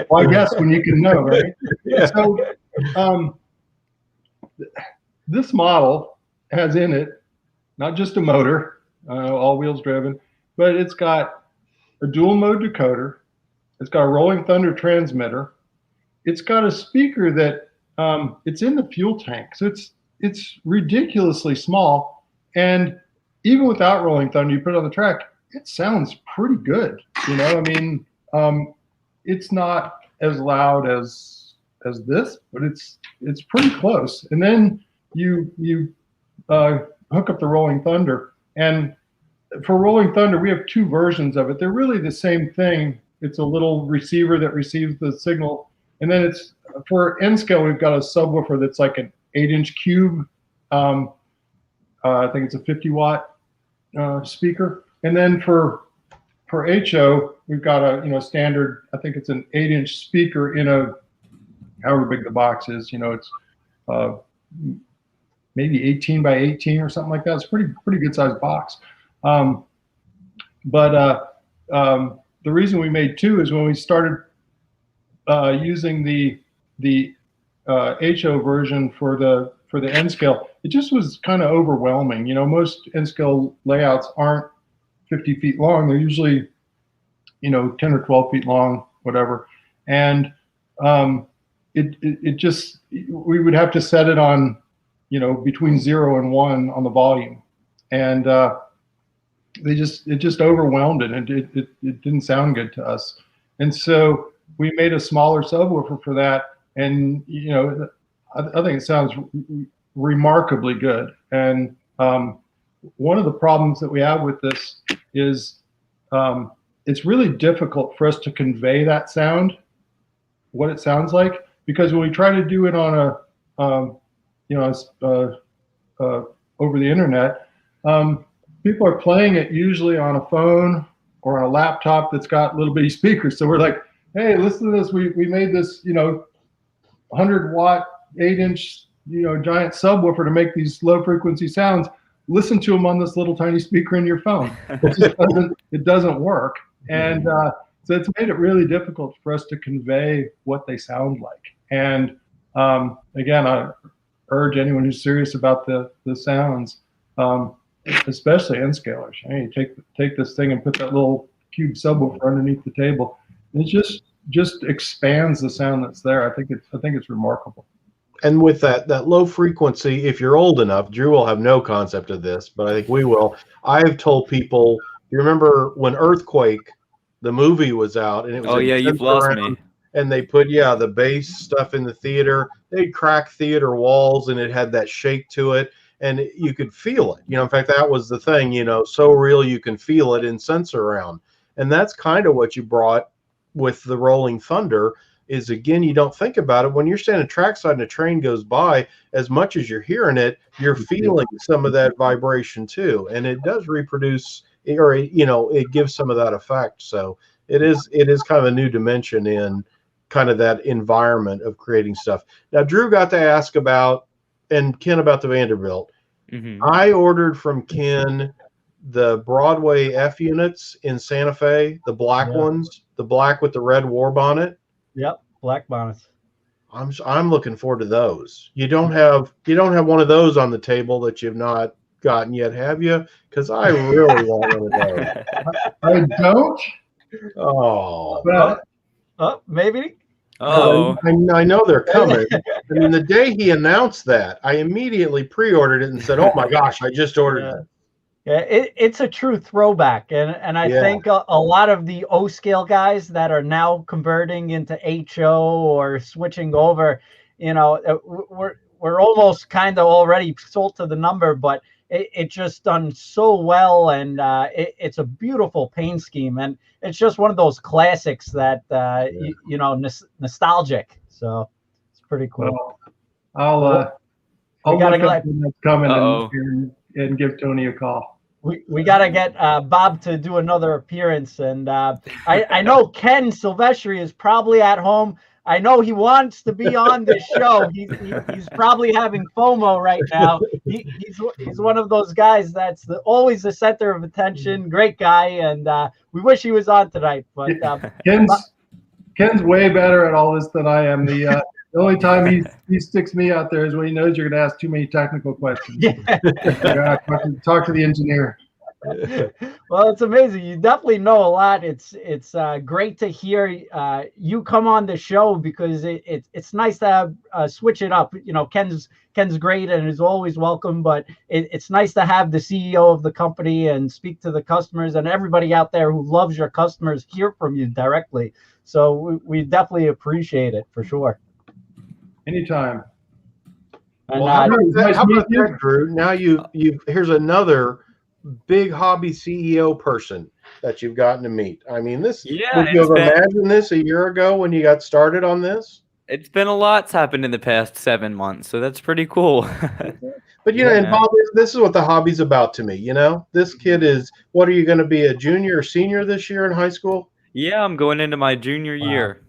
Well, I guess when you can know, right? So, this model has in it not just a motor, all wheels driven, but it's got a dual mode decoder. It's got a rolling thunder transmitter. It's got a speaker that it's in the fuel tank. So it's ridiculously small. And even without rolling thunder, you put it on the track, it sounds pretty good. You know, I mean, it's not as loud as this, but it's pretty close. And then you hook up the rolling thunder. And for rolling thunder, we have two versions of it. They're really the same thing. It's a little receiver that receives the signal. And then it's for N scale, we've got a subwoofer that's like an 8-inch cube. I think it's a 50-watt speaker. And then for HO, we've got a standard. I think it's an 8-inch speaker in a however big the box is. You know, it's maybe 18 by 18 or something like that. It's a pretty good sized box. But the reason we made two is when we started using the HO version for the N scale, it just was kind of overwhelming. You know, most N scale layouts aren't 50 feet long. They're usually, 10 or 12 feet long, whatever. And it just, we would have to set it on, between 0 and 1 on the volume. And it just overwhelmed it, and it didn't sound good to us. And so we made a smaller subwoofer for that. And, I think it sounds remarkably good. And one of the problems that we have with this is it's really difficult for us to convey that sound, what it sounds like, because when we try to do it on over the internet, people are playing it usually on a phone or on a laptop that's got little bitty speakers. So we're like, hey, listen to this. We made this, 100-watt, 8-inch, giant subwoofer to make these low frequency sounds. Listen to them on this little tiny speaker in your phone. It doesn't work. And so it's made it really difficult for us to convey what they sound like. And again, I urge anyone who's serious about the sounds, especially N scalers. Hey, take this thing and put that little cube subwoofer underneath the table. It just expands the sound that's there. I think it's remarkable. And with that low frequency, if you're old enough, Drew will have no concept of this, but I think we will. I've told people, you remember when Earthquake, the movie, was out, and it was Oh yeah, you've lost me. And they put the bass stuff in the theater. They'd crack theater walls, and it had that shake to it, and you could feel it. In fact, that was the thing. So real you can feel it in Sensorround, and that's kind of what you brought with the Rolling Thunder. is, again, you don't think about it. When you're standing trackside and a train goes by, as much as you're hearing it, you're feeling some of that vibration too. And it does reproduce, or, it gives some of that effect. So it is kind of a new dimension in kind of that environment of creating stuff. Now, Drew got to ask about, and Ken, about the Vanderbilt. I ordered from Ken the Broadway F units in Santa Fe, the black ones, the black with the red war bonnet. Yep, black bonnets. I'm looking forward to those. You don't have one of those on the table that you've not gotten yet, have you? Because I really want one of those. I don't. Oh, But Maybe. Oh, I know they're coming. I mean, the day he announced that, I immediately pre-ordered it and said, "Oh my gosh, I just ordered it." Yeah, it's a true throwback, and I think a lot of the O scale guys that are now converting into HO or switching over, we're almost kind of already sold to the number, but it just done so well, and it's a beautiful paint scheme, and it's just one of those classics that nostalgic. So it's pretty cool. Well, I'll gotta look up when that's coming and give Tony a call. We got to get Bob to do another appearance. And I know Ken Silvestri is probably at home. I know he wants to be on this show. He's probably having FOMO right now. He's one of those guys that's always the center of attention. Great guy. And we wish he was on tonight. But Ken's way better at all this than I am. The only time he sticks me out there is when he knows you're going to ask too many technical questions. Yeah. Talk to the engineer. Well, it's amazing. You definitely know a lot. It's great to hear you come on the show, because it's nice to switch it up. Ken's great and is always welcome, but it's nice to have the CEO of the company and speak to the customers, and everybody out there who loves your customers hear from you directly. So we definitely appreciate it for sure. Anytime. And, well, how about that, Drew? Now here's another big hobby CEO person that you've gotten to meet. I mean, would you have imagined this a year ago when you got started on this? It's been a lot's happened in the past 7 months, so that's pretty cool. But and Bob, this is what the hobby's about to me. This kid is. What are you going to be, a junior or senior this year in high school? Yeah, I'm going into my junior year.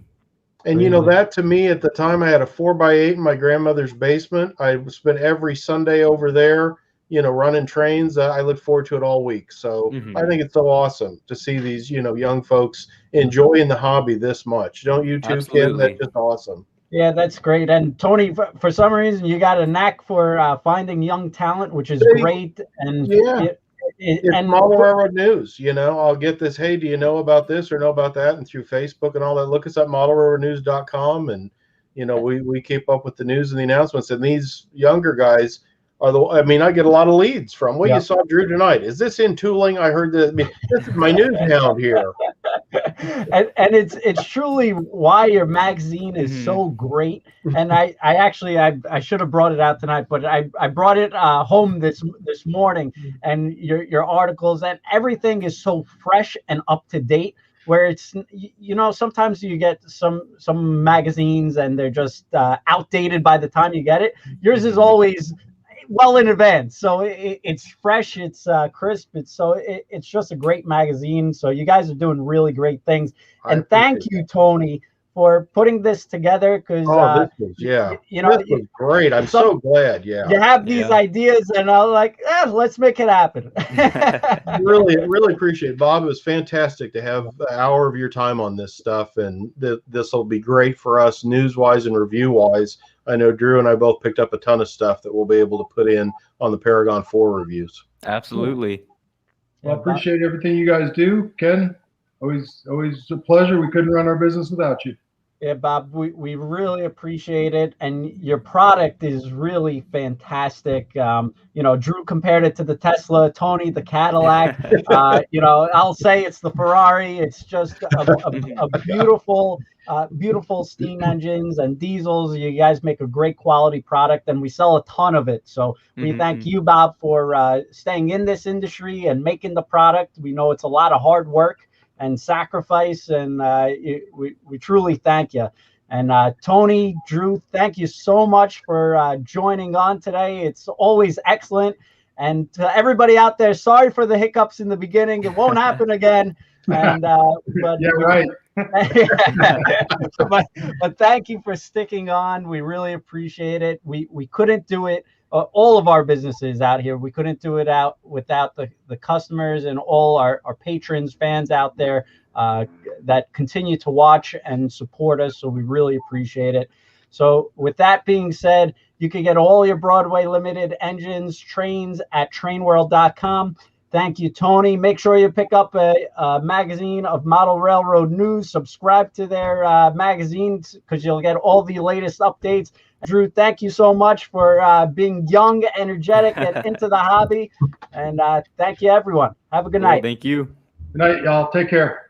And that to me, at the time, I had a 4x8 in my grandmother's basement. I spent every Sunday over there, running trains. I look forward to it all week. So I think it's so awesome to see these, young folks enjoying the hobby this much. Don't you too, Absolutely. Kim? That's just awesome. Yeah, that's great. And Tony, for some reason, you got a knack for finding young talent, which is great. And it's Model Railroad News. I'll get this. Hey, do you know about this or know about that? And through Facebook and all that, look us up, modelrailroadnews.com, and we keep up with the news and the announcements. And these younger guys are I get a lot of leads from. You saw Drew tonight. Is this in tooling? I heard that. This is my news hound here. And it's truly why your magazine is so great. And I actually should have brought it out tonight, but I brought it home this morning, and your articles and everything is so fresh and up to date, where it's sometimes you get some magazines and they're just outdated by the time you get it. Yours is always well in advance, so it's fresh, it's crisp, it's just a great magazine. So you guys are doing really great things, and thank you, Tony, for putting this together, because this was great. I'm so glad. You have these ideas, and I'm like, let's make it happen. really appreciate it, Bob. It was fantastic to have an hour of your time on this stuff, and this will be great for us news wise and review wise. I know Drew and I both picked up a ton of stuff that we'll be able to put in on the Paragon 4 reviews. Absolutely. Well, I appreciate everything you guys do. Ken, always a pleasure. We couldn't run our business without you. Yeah, Bob, we really appreciate it, and your product is really fantastic. Drew compared it to the Tesla, Tony the Cadillac. I'll say it's the Ferrari. It's just a beautiful steam engines and diesels. You guys make a great quality product, and we sell a ton of it. So we thank you, Bob, for staying in this industry and making the product. We know it's a lot of hard work and sacrifice, and we truly thank you. And Tony, Drew, thank you so much for joining on today. It's always excellent. And to everybody out there, sorry for the hiccups in the beginning. It won't happen again. And but Yeah, right. but thank you for sticking on. We really appreciate it. We couldn't do it. All of our businesses out here, we couldn't do it without the customers and all our patrons, fans out there that continue to watch and support us. So we really appreciate it. So with that being said, you can get all your Broadway limited engines, trains at TrainWorld.com. Thank you, Tony. Make sure you pick up a magazine of Model Railroad News. Subscribe to their magazines because you'll get all the latest updates. Drew, thank you so much for being young, energetic, and into the hobby. And thank you, everyone. Have a good night. Thank you. Good night, y'all. Take care.